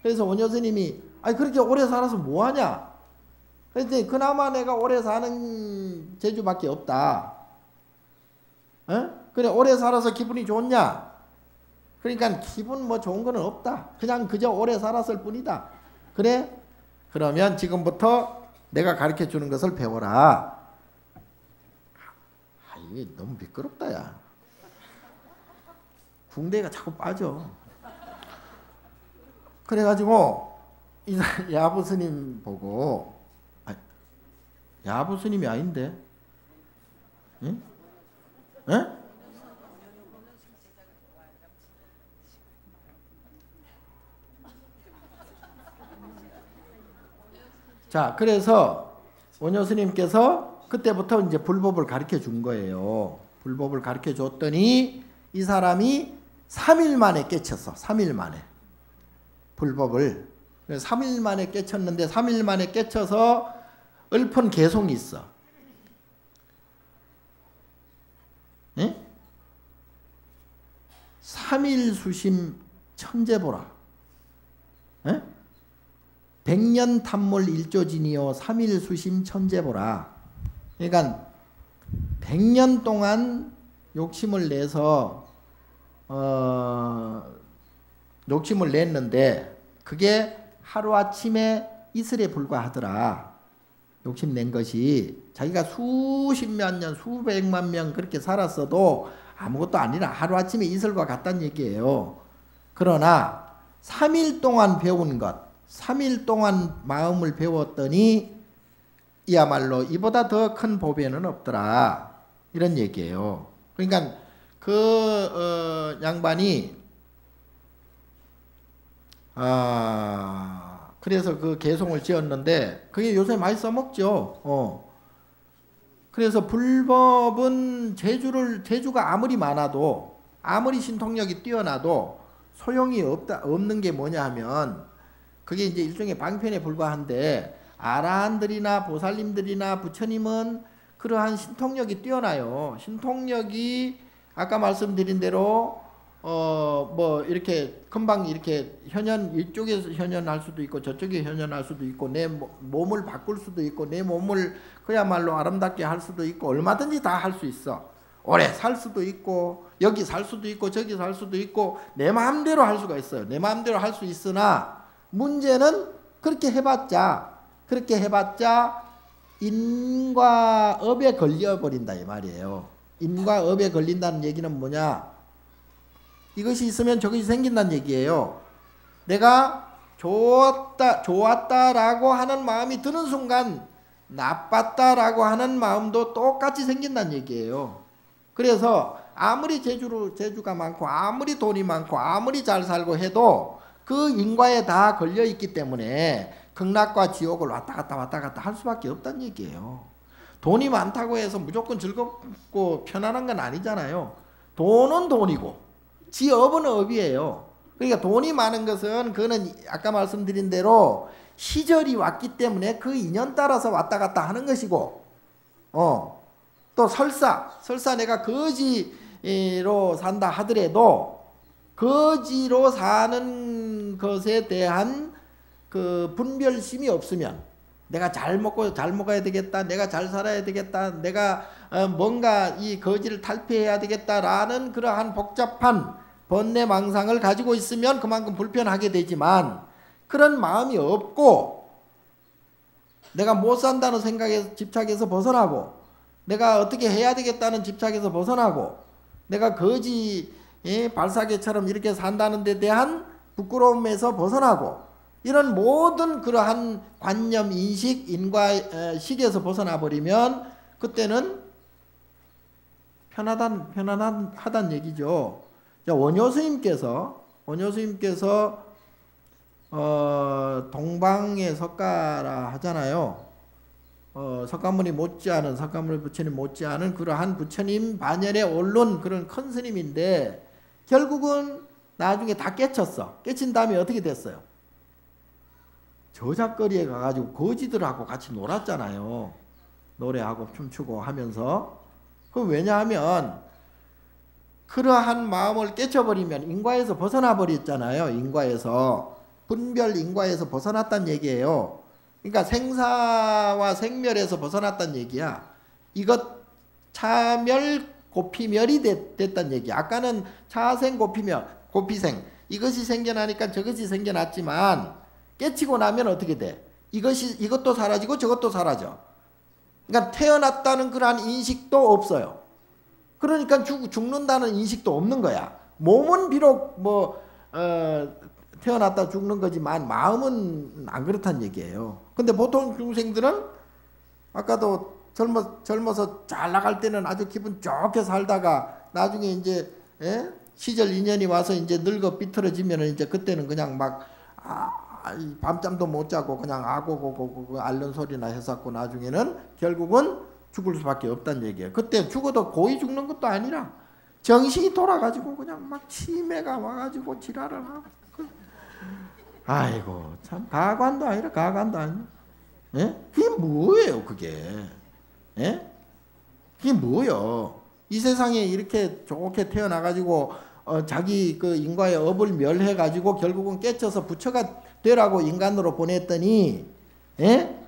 그래서 원효 스님이 그렇게 오래 살아서 뭐하냐? 그랬더니 그나마 내가 오래 사는 재주밖에 없다. 그래 오래 살아서 기분이 좋냐? 그러니까 기분 뭐 좋은 거는 없다. 그냥 그저 오래 살았을 뿐이다. 그래? 그러면 지금부터 내가 가르쳐 주는 것을 배워라. 이게 너무 미끄럽다 야. 궁대가 자꾸 빠져. 그래가지고 이 야부 스님 보고 야부 스님이 아닌데? 응? 응? 자, 그래서 원효 스님께서 그때부터 이제 불법을 가르쳐 준 거예요. 불법을 가르쳐 줬더니 이 사람이 3일 만에 깨쳤어. 3일 만에. 불법을. 3일 만에 깨쳤는데 3일 만에 깨쳐서 읊은 개송이 있어. 예? 3일 수심 천재보라. 예? 100년 탐몰 일조진이요 3일 수심 천재보라. 그러니까 100년 동안 욕심을 내서 욕심을 냈는데 그게 하루아침에 이슬에 불과하더라. 욕심낸 것이 자기가 수십만 년 수백만 명 그렇게 살았어도 아무것도 아니라 하루아침에 이슬과 같다는 얘기예요. 그러나 3일 동안 배운 것 3일 동안 마음을 배웠더니 이야말로 이보다 더 큰 보배는 없더라. 이런 얘기예요. 그러니까 그 양반이 그래서 그 개송을 지었는데 그게 요새 많이 써먹죠. 그래서 불법은 재주가 아무리 많아도 아무리 신통력이 뛰어나도 소용이 없는 게 뭐냐 하면 그게 이제 일종의 방편에 불과한데 아라한들이나 보살님들이나 부처님은 그러한 신통력이 뛰어나요. 신통력이 아까 말씀드린 대로 뭐 이렇게 금방 이렇게 이쪽에서 현현할 수도 있고 저쪽에 현현할 수도 있고 내 몸을 바꿀 수도 있고 내 몸을 그야말로 아름답게 할 수도 있고 얼마든지 다 할 수 있어. 오래 살 수도 있고 여기 살 수도 있고 저기 살 수도 있고 내 마음대로 할 수가 있어요. 내 마음대로 할 수 있으나 문제는 그렇게 해봤자 인과 업에 걸려버린다 이 말이에요. 인과 업에 걸린다는 얘기는 뭐냐? 이것이 있으면 저것이 생긴다는 얘기예요. 내가 좋았다라고 하는 마음이 드는 순간 나빴다라고 하는 마음도 똑같이 생긴다는 얘기예요. 그래서 아무리 재주가 많고 아무리 돈이 많고 아무리 잘 살고 해도 그 인과에 다 걸려있기 때문에 극락과 지옥을 왔다 갔다 할 수밖에 없다는 얘기예요. 돈이 많다고 해서 무조건 즐겁고 편안한 건 아니잖아요. 돈은 돈이고 지업은 업이에요. 그러니까 돈이 많은 것은 그거는 아까 말씀드린 대로 시절이 왔기 때문에 그 인연 따라서 왔다 갔다 하는 것이고 또 설사 내가 거지로 산다 하더라도 거지로 사는 것에 대한 그 분별심이 없으면 내가 잘 먹어야 되겠다. 내가 잘 살아야 되겠다. 내가 뭔가 이 거지를 탈피해야 되겠다라는 그러한 복잡한 번뇌망상을 가지고 있으면 그만큼 불편하게 되지만 그런 마음이 없고 내가 못 산다는 생각에 집착해서 벗어나고 내가 어떻게 해야 되겠다는 집착에서 벗어나고 내가 거지 발사계처럼 이렇게 산다는 데 대한 부끄러움에서 벗어나고 이런 모든 그러한 관념, 인식, 인과식에서 벗어나 버리면 그때는 편안하다는 얘기죠. 자, 원효 스님께서 동방의 석가라 하잖아요. 석가모니 못지않은 석가모니 부처님 못지않은 그러한 부처님 반열에 오른 그런 큰 스님인데 결국은 나중에 다 깨쳤어. 깨친 다음에 어떻게 됐어요? 저작거리에 가가지고 거지들하고 같이 놀았잖아요. 노래하고 춤추고 하면서. 그럼 왜냐하면 그러한 마음을 깨쳐버리면 인과에서 벗어나 버렸잖아요. 인과에서. 분별 인과에서 벗어났단 얘기예요. 그러니까 생사와 생멸에서 벗어났단 얘기야. 이것 차멸 고피멸이 됐단 얘기야. 아까는 차생 고피생 이것이 생겨나니까 저것이 생겨났지만 깨치고 나면 어떻게 돼? 이것도 사라지고 저것도 사라져. 그러니까 태어났다는 그러한 인식도 없어요. 그러니까 죽는다는 인식도 없는 거야. 몸은 비록 태어났다 죽는 거지만 마음은 안 그렇다는 얘기예요. 근데 보통 중생들은 아까도 젊어서 잘 나갈 때는 아주 기분 좋게 살다가 나중에 이제 시절 인연이 와서 이제 늙어 삐뚤어지면 이제 그때는 그냥 막 밤잠도 못 자고 그냥 아고고고고 앓는 소리나 했었고 나중에는 결국은 죽을 수밖에 없다는 얘기예요. 그때 죽어도 고이 죽는 것도 아니라 정신이 돌아가지고 그냥 막 치매가 와가지고 지랄을 하고. 아이고 참 가관도 아니라 가관도 아니야. 예? 그게 뭐예요 그게? 예? 그게 뭐요? 이 세상에 이렇게 좋게 태어나가지고 자기 그 인과의 업을 멸해가지고 결국은 깨쳐서 부처가 되라고 인간으로 보냈더니, 예?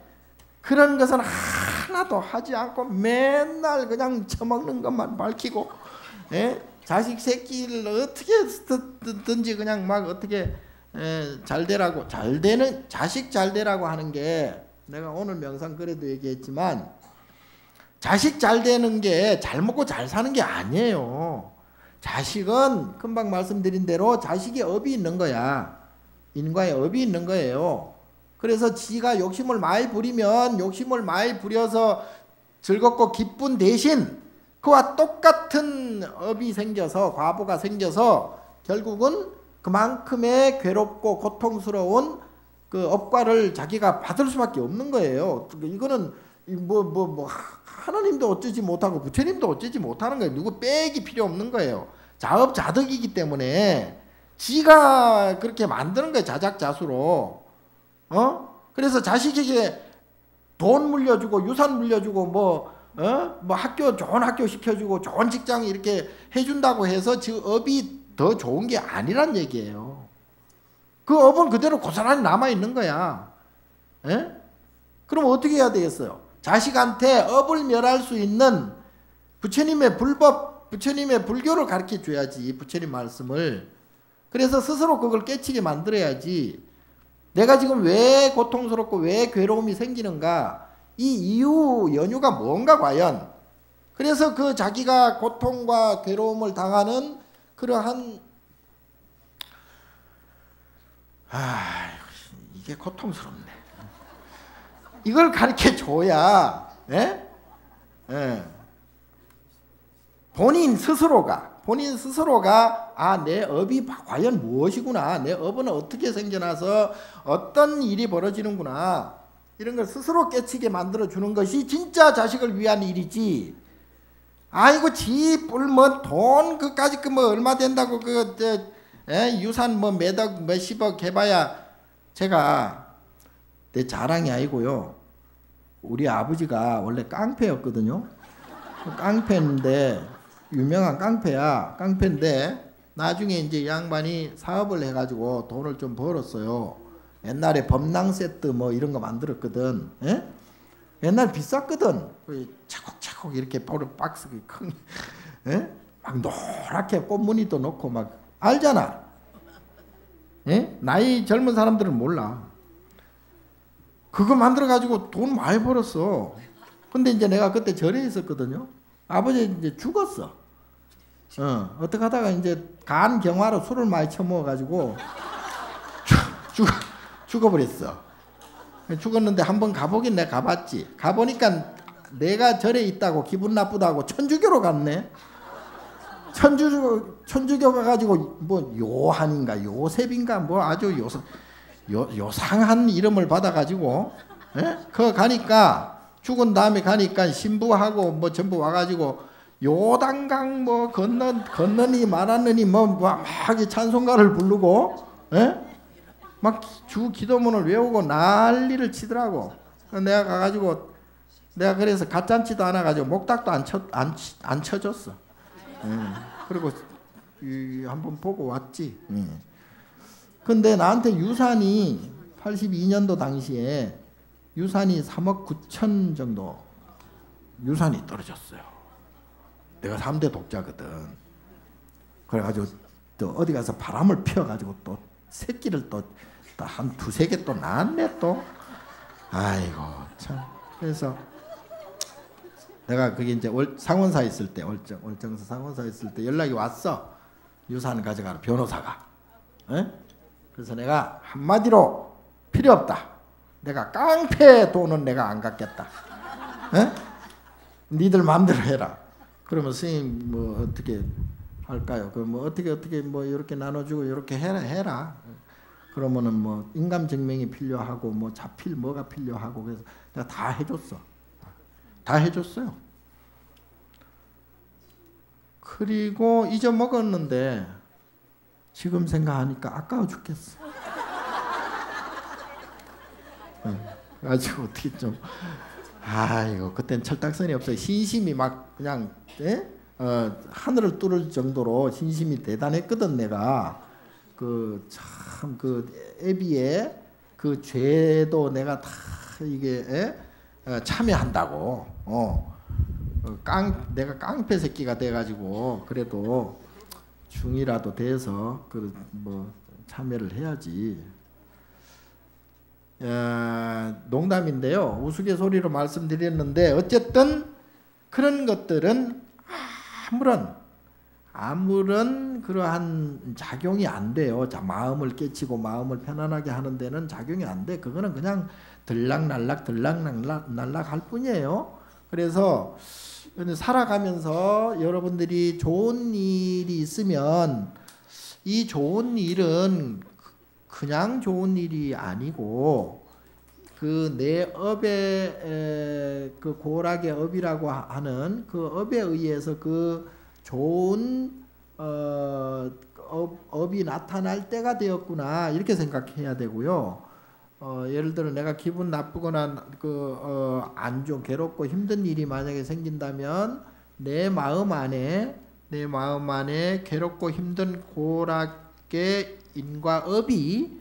그런 것은 하나도 하지 않고 맨날 그냥 처먹는 것만 밝히고, 예? 자식 새끼를 어떻게 든지 그냥 막 어떻게 잘 되라고, 잘 되는 자식 잘 되라고 하는 게 내가 오늘 명상 그래도 얘기했지만 자식 잘 되는 게 잘 먹고 잘 사는 게 아니에요. 자식은 금방 말씀드린 대로 자식이 업이 있는 거야. 인과의 업이 있는 거예요. 그래서 지가 욕심을 많이 부리면 욕심을 많이 부려서 즐겁고 기쁜 대신 그와 똑같은 업이 생겨서 과보가 생겨서 결국은 그만큼의 괴롭고 고통스러운 그 업과를 자기가 받을 수밖에 없는 거예요. 이거는 하나님도 어쩌지 못하고 부처님도 어쩌지 못하는 거예요. 누구 빼기 필요 없는 거예요. 자업자득이기 때문에 지가 그렇게 만드는 거예요. 자작자수로. 그래서 자식에게 돈 물려주고 유산 물려주고 뭐 학교 좋은 학교 시켜주고 좋은 직장 이렇게 해준다고 해서 그 업이 더 좋은 게 아니란 얘기예요. 그 업은 그대로 고스란히 남아있는 거야. 예? 그럼 어떻게 해야 되겠어요? 자식한테 업을 멸할 수 있는 부처님의 불법, 부처님의 불교를 가르쳐 줘야지. 부처님 말씀을. 그래서 스스로 그걸 깨치게 만들어야지. 내가 지금 왜 고통스럽고 왜 괴로움이 생기는가? 이 이유 연유가 뭔가 과연? 그래서 그 자기가 고통과 괴로움을 당하는 그러한 이게 고통스럽네. 이걸 가르쳐 줘야 본인 스스로가 내 업이 과연 무엇이구나, 내 업은 어떻게 생겨나서 어떤 일이 벌어지는구나, 이런 걸 스스로 깨치게 만들어 주는 것이 진짜 자식을 위한 일이지. 아이고 지 뿔 뭐 돈 그까짓 그 뭐 얼마 된다고 유산 뭐 몇억 몇십억 해봐야. 제가 내 자랑이 아니고요, 우리 아버지가 원래 깡패였거든요. 깡패인데 유명한 깡패야. 깡패인데 나중에 이제 이 양반이 사업을 해가지고 돈을 좀 벌었어요. 옛날에 범랑 세트 뭐 이런 거 만들었거든. 예? 옛날 비쌌거든. 차곡차곡 이렇게 박스 큰, 예? 막 노랗게 꽃무늬도 넣고 막 알잖아. 예? 나이 젊은 사람들은 몰라. 그거 만들어 가지고 돈 많이 벌었어. 근데 이제 내가 그때 절에 있었거든요. 아버지 이제 죽었어. 어떻게 하다가 이제 간 경화로 술을 많이 처먹어 가지고 죽어버렸어. 죽었는데 한번 가보긴 내가 가봤지. 가보니까 내가 절에 있다고 기분 나쁘다고 천주교로 갔네. 천주교 가가지고 뭐 요한인가 요셉인가 뭐 아주 요상한 이름을 받아가지고, 예? 그거 가니까 죽은 다음에 가니까 신부하고 뭐 전부 와가지고 요단강 뭐 건너니 말았느니 막 찬송가를 부르고, 예? 막 주 기도문을 외우고 난리를 치더라고. 내가 가가지고 내가 그래서 갓잔치도 안 해가지고 목탁도 안 쳐줬어. 그리고 한번 보고 왔지. 근데 나한테 유산이 82년도 당시에 유산이 3억 9천 정도 유산이 떨어졌어요. 내가 3대 독자거든. 그래가지고 또 어디 가서 바람을 피워가지고 또 새끼를 또 한 두세 개 또 낳았네 또. 아이고 참. 그래서 내가 그게 이제 상원사 있을 때 월정사 상원사 있을 때 연락이 왔어. 유산 가져가라 변호사가. 에? 그래서 내가 한마디로 필요 없다. 내가 깡패 돈은 내가 안 갖겠다. 에? 니들 마음대로 해라. 그러면 스님 뭐 어떻게 할까요? 그 뭐 어떻게 뭐 이렇게 나눠주고 이렇게 해라. 그러면은 뭐 인감증명이 필요하고 뭐 자필 뭐가 필요하고 그래서 내가 다 해줬어. 다 해줬어요. 그리고 잊어먹었는데 지금 생각하니까 아까워 죽겠어. 가지고 어떻게 좀 아이고 그땐 철딱선이 없어요. 신심이 막 그냥 하늘을 뚫을 정도로 신심이 대단했거든. 내가 그 참 그 애비의 그 죄도 내가 다 이게 참여한다고 내가 깡패 새끼가 돼가지고 그래도 중이라도 돼서 그 뭐 참여를 해야지. 농담인데요. 우스갯소리로 말씀드렸는데 어쨌든 그런 것들은 아무런 그러한 작용이 안 돼요. 자, 마음을 깨치고 마음을 편안하게 하는 데는 작용이 안 돼. 그거는 그냥 들락날락 할 뿐이에요. 그래서 살아가면서 여러분들이 좋은 일이 있으면 이 좋은 일은 그냥 좋은 일이 아니고 그 내 업의 그 고락의 업이라고 하는 그 업에 의해서 그 좋은 업이 나타날 때가 되었구나 이렇게 생각해야 되고요. 예를 들어 내가 기분 나쁘거나 안 좋은 괴롭고 힘든 일이 만약에 생긴다면 내 마음 안에 괴롭고 힘든 고락의 인과 업이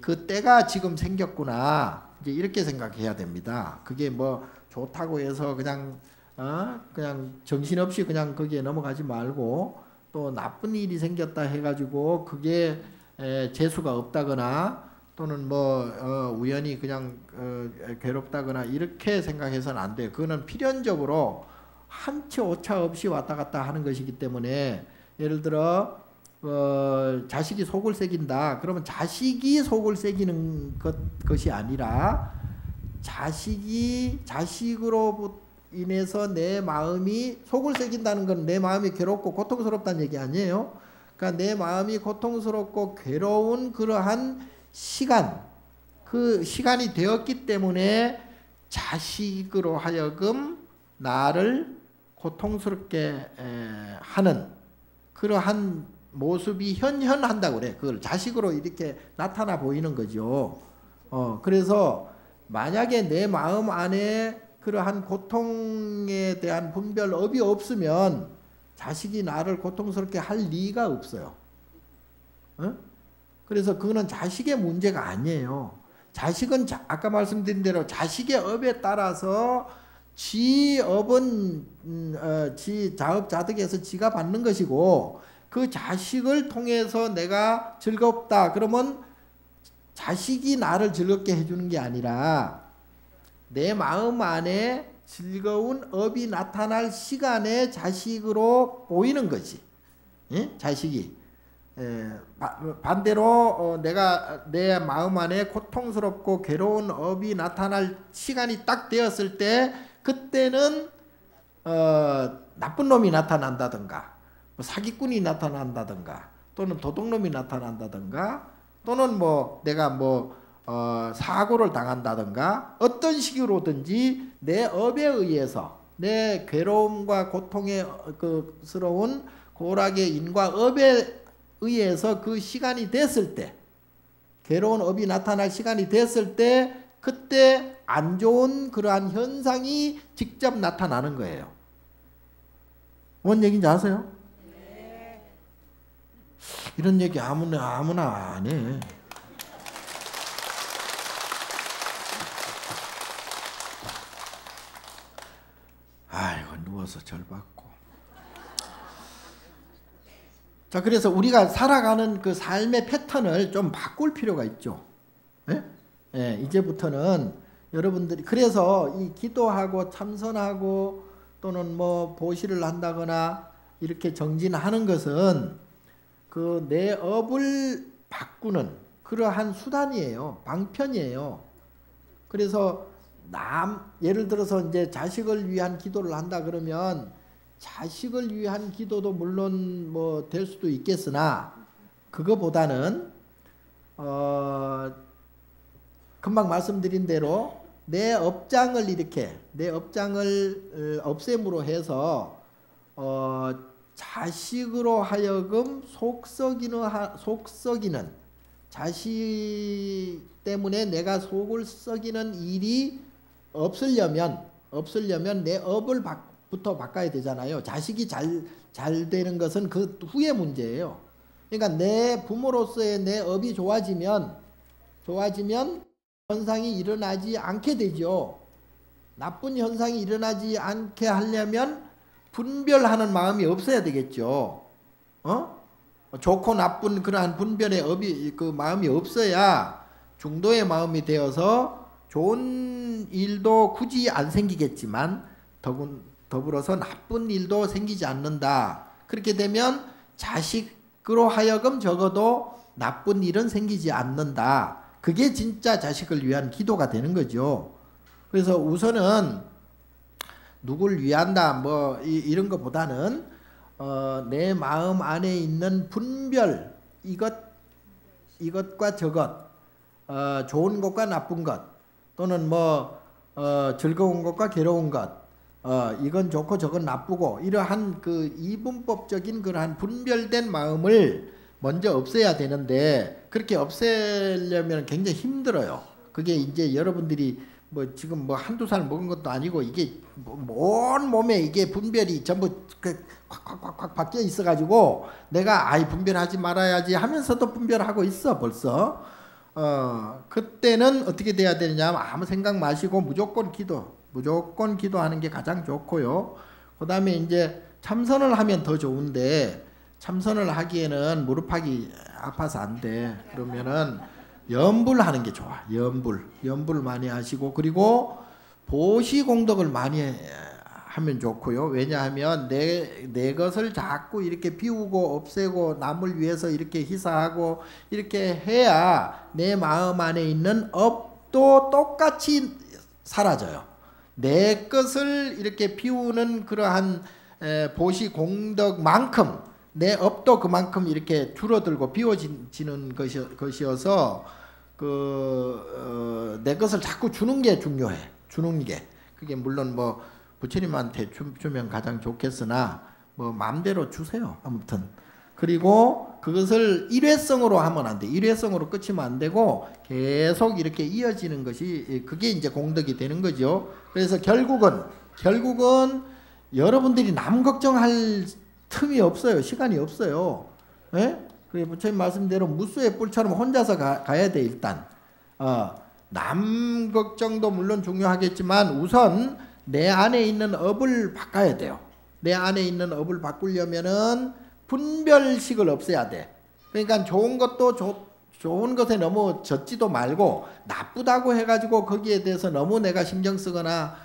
그 때가 지금 생겼구나 이제 이렇게 생각해야 됩니다. 그게 뭐 좋다고 해서 그냥 정신없이 그냥 거기에 넘어가지 말고 또 나쁜 일이 생겼다 해가지고 그게 재수가 없다거나 또는 뭐 우연히 그냥 괴롭다거나 이렇게 생각해서는 안 돼요. 그거는 필연적으로 한치 오차 없이 왔다 갔다 하는 것이기 때문에 예를 들어 자식이 속을 새긴다. 그러면 자식이 속을 새기는 것이 아니라 자식으로 인해서 내 마음이 속을 새긴다는 건 내 마음이 괴롭고 고통스럽다는 얘기 아니에요. 그러니까 내 마음이 고통스럽고 괴로운 그러한 그 시간이 되었기 때문에 자식으로 하여금 나를 고통스럽게 하는 그러한 모습이 현현한다고 그래. 그걸 자식으로 이렇게 나타나 보이는 거죠. 그래서 만약에 내 마음 안에 그러한 고통에 대한 분별업이 없으면 자식이 나를 고통스럽게 할 리가 없어요. 그래서 그거는 자식의 문제가 아니에요. 자식은 아까 말씀드린 대로 자식의 업에 따라서 지 업은 지 자업자득에서 지가 받는 것이고 그 자식을 통해서 내가 즐겁다 그러면 자식이 나를 즐겁게 해주는 게 아니라 내 마음 안에 즐거운 업이 나타날 시간에 자식으로 보이는 거지. 자식이 반대로 내가 내 마음 안에 고통스럽고 괴로운 업이 나타날 시간이 딱 되었을 때 그때는 나쁜 놈이 나타난다든가 사기꾼이 나타난다든가 또는 도둑놈이 나타난다든가 또는 뭐 내가 사고를 당한다든가 어떤 식으로든지 내 업에 의해서 내 괴로움과 고통의 스러운 고락의 인과 업에 의해서 그 시간이 됐을 때 괴로운 업이 나타날 시간이 됐을 때 그때 안 좋은 그러한 현상이 직접 나타나는 거예요. 뭔 얘기인지 아세요? 네. 이런 얘기 아무나 안 해. 아이고 누워서 절 받고. 자 그래서 우리가 살아가는 그 삶의 패턴을 좀 바꿀 필요가 있죠. 이제부터는 여러분들이 그래서 이 기도하고 참선하고 또는 뭐 보시를 한다거나 이렇게 정진하는 것은 그 내 업을 바꾸는 그러한 수단이에요. 방편이에요. 그래서 예를 들어서 이제 자식을 위한 기도를 한다 그러면 자식을 위한 기도도 물론 뭐 될 수도 있겠으나 그거보다는 금방 말씀드린 대로 내 업장을 없앰으로 해서 자식으로 하여금 속썩이는 자식 때문에 내가 속을 썩이는 일이 없으려면 내 업부터 바꿔야 되잖아요. 자식이 잘 되는 것은 그 후의 문제예요. 그러니까 내 부모로서의 내 업이 좋아지면 현상이 일어나지 않게 되죠. 나쁜 현상이 일어나지 않게 하려면 분별하는 마음이 없어야 되겠죠. 좋고 나쁜 그러한 분별의 그 마음이 없어야 중도의 마음이 되어서 좋은 일도 굳이 안 생기겠지만 더불어서 나쁜 일도 생기지 않는다. 그렇게 되면 자식으로 하여금 적어도 나쁜 일은 생기지 않는다. 그게 진짜 자식을 위한 기도가 되는 거죠. 그래서 우선은 누굴 위한다 이런 것보다는 내 마음 안에 있는 분별, 이것과 저것, 좋은 것과 나쁜 것, 또는 즐거운 것과 괴로운 것, 이건 좋고 저건 나쁘고, 이러한 그 이분법적인 그러한 분별된 마음을 먼저 없애야 되는데, 그렇게 없애려면 굉장히 힘들어요. 그게 이제 여러분들이 지금 한두 살 먹은 것도 아니고, 이게 온 몸에 이게 분별이 전부 콱콱콱콱 바뀌어 있어가지고, 내가 분별하지 말아야지 하면서도 분별하고 있어, 벌써. 그때는 어떻게 돼야 되느냐, 아무 생각 마시고 무조건 기도하는 게 가장 좋고요. 그 다음에 이제 참선을 하면 더 좋은데, 참선을 하기에는 무릎팍이 아파서 안 돼. 그러면은 염불하는 게 좋아. 염불 많이 하시고, 그리고 보시공덕을 많이 하면 좋고요. 왜냐하면 내 것을 자꾸 이렇게 비우고 없애고 남을 위해서 이렇게 희사하고 이렇게 해야 내 마음 안에 있는 업도 똑같이 사라져요. 내 것을 이렇게 비우는 그러한 보시공덕만큼 내 업도 그만큼 이렇게 줄어들고 비워지는 것이어서 내 것을 자꾸 주는 게 중요해. 주는 게. 그게 물론 부처님한테 주면 가장 좋겠으나 마음대로 주세요. 아무튼. 그리고 그것을 일회성으로 하면 안 돼. 일회성으로 끝이면 안 되고 계속 이렇게 이어지는 것이 그게 이제 공덕이 되는 거죠. 그래서 결국은 여러분들이 남 걱정할 틈이 없어요. 시간이 없어요. 예? 그 부처님 말씀대로 무수의 뿔처럼 혼자서 가야 돼. 일단 남 걱정도 물론 중요하겠지만 우선 내 안에 있는 업을 바꿔야 돼요. 내 안에 있는 업을 바꾸려면은 분별식을 없애야 돼. 그러니까 좋은 것도 좋은 것에 너무 젖지도 말고, 나쁘다고 해가지고 거기에 대해서 너무 내가 신경 쓰거나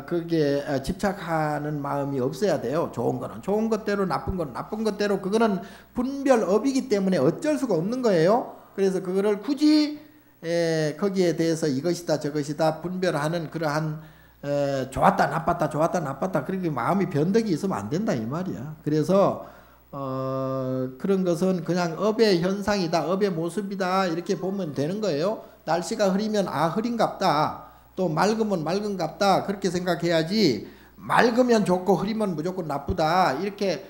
그게 집착하는 마음이 없어야 돼요. 좋은 거는 좋은 것대로, 나쁜 건 나쁜 것대로. 그거는 분별업이기 때문에 어쩔 수가 없는 거예요. 그래서 그거를 굳이 거기에 대해서 이것이다 저것이다 분별하는 그러한 좋았다 나빴다 그렇게 마음이 변덕이 있으면 안 된다 이 말이야. 그래서 그런 것은 그냥 업의 현상이다, 업의 모습이다 이렇게 보면 되는 거예요. 날씨가 흐리면 흐린갑다, 또 맑으면 맑은갑다 그렇게 생각해야지, 맑으면 좋고 흐리면 무조건 나쁘다 이렇게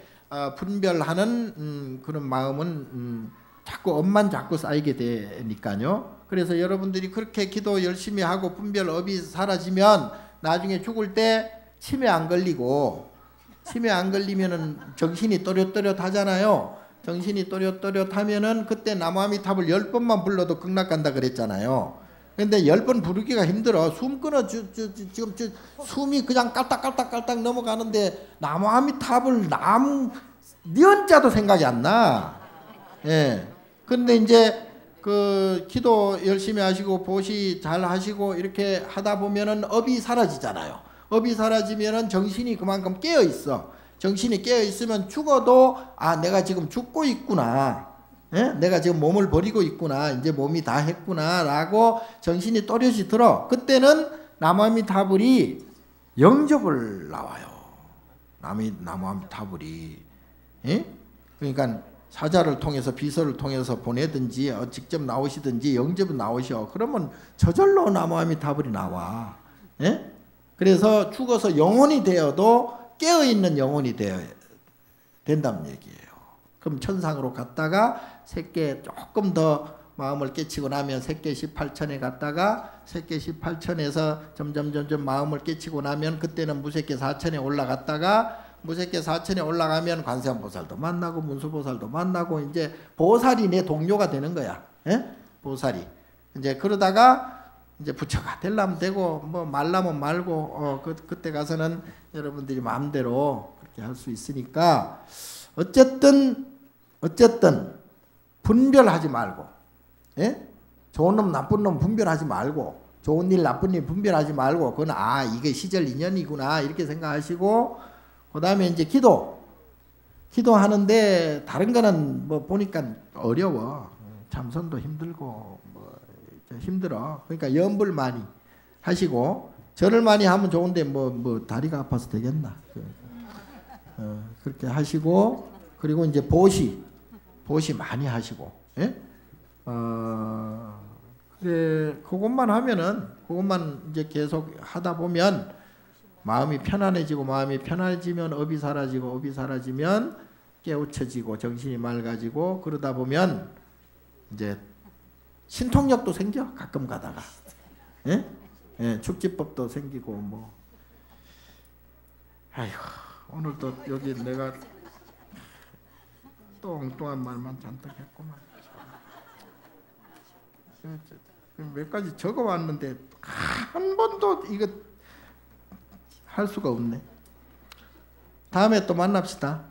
분별하는 그런 마음은 자꾸 업만 자꾸 쌓이게 되니까요. 그래서 여러분들이 그렇게 기도 열심히 하고 분별업이 사라지면 나중에 죽을 때 치매 안 걸리면은 정신이 또렷또렷하잖아요. 정신이 또렷또렷하면은 그때 나무아미탑을 10번만 불러도 극락 간다 그랬잖아요. 근데 10번 부르기가 힘들어. 숨 끊어 지금 숨이 그냥 깔딱깔딱 넘어가는데 나무아미탑을 니은자도 생각이 안 나. 예. 근데 이제 그 기도 열심히 하시고 보시 잘 하시고 이렇게 하다 보면은 업이 사라지잖아요. 업이 사라지면은 정신이 그만큼 깨어 있어. 정신이 깨어 있으면 죽어도 내가 지금 죽고 있구나. 예? 내가 지금 몸을 버리고 있구나. 이제 몸이 다 했구나라고 정신이 또렷이 들어. 그때는 나무아미타불이 영접을 나와요. 나무아미타불이. 예? 그러니까 사자를 통해서 비서를 통해서 보내든지 직접 나오시든지 영접 나오셔. 그러면 저절로 나무아미타불이 나와. 예? 그래서 죽어서 영혼이 되어도 깨어있는 영혼이 되어야 된다는 얘기예요. 그럼 천상으로 갔다가 새끼 조금 더 마음을 깨치고 나면 새끼 18천에 갔다가 새끼 18천에서 점점 마음을 깨치고 나면 그때는 무새끼 4천에 올라갔다가 무새끼 4천에 올라가면 관세음보살도 만나고 문수보살도 만나고 이제 보살이 내 동료가 되는 거야. 예? 보살이. 이제 그러다가 이제 부처가 되려면 되고 뭐 말라면 말고 그때 가서는 여러분들이 마음대로 그렇게 할 수 있으니까 어쨌든 분별하지 말고, 예? 좋은 놈 나쁜 놈 분별하지 말고, 좋은 일 나쁜 일 분별하지 말고, 그건 이게 시절 인연이구나 이렇게 생각하시고, 그 다음에 이제 기도하는데 다른 거는 뭐 보니까 어려워. 참선도 힘들고 뭐 힘들어. 그러니까 염불 많이 하시고, 절을 많이 하면 좋은데 뭐 다리가 아파서 되겠나. 그렇게 하시고, 그리고 이제 보시 많이 하시고, 예? 그것만 하면은, 그것만 이제 계속 하다 보면 마음이 편안해지고, 마음이 편안해지면 업이 사라지고, 업이 사라지면 깨우쳐지고, 정신이 맑아지고, 그러다 보면 이제 신통력도 생겨. 가끔 가다가, 예? 예, 축지법도 생기고 뭐. 아이고, 오늘도 여기 내가 또 엉뚱한 말만 잔뜩 했구만. 몇 가지 적어왔는데 한 번도 이거 할 수가 없네. 다음에 또 만납시다.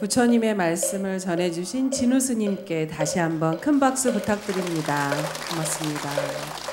부처님의 말씀을 전해주신 진우 스님께 다시 한번 큰 박수 부탁드립니다. 고맙습니다.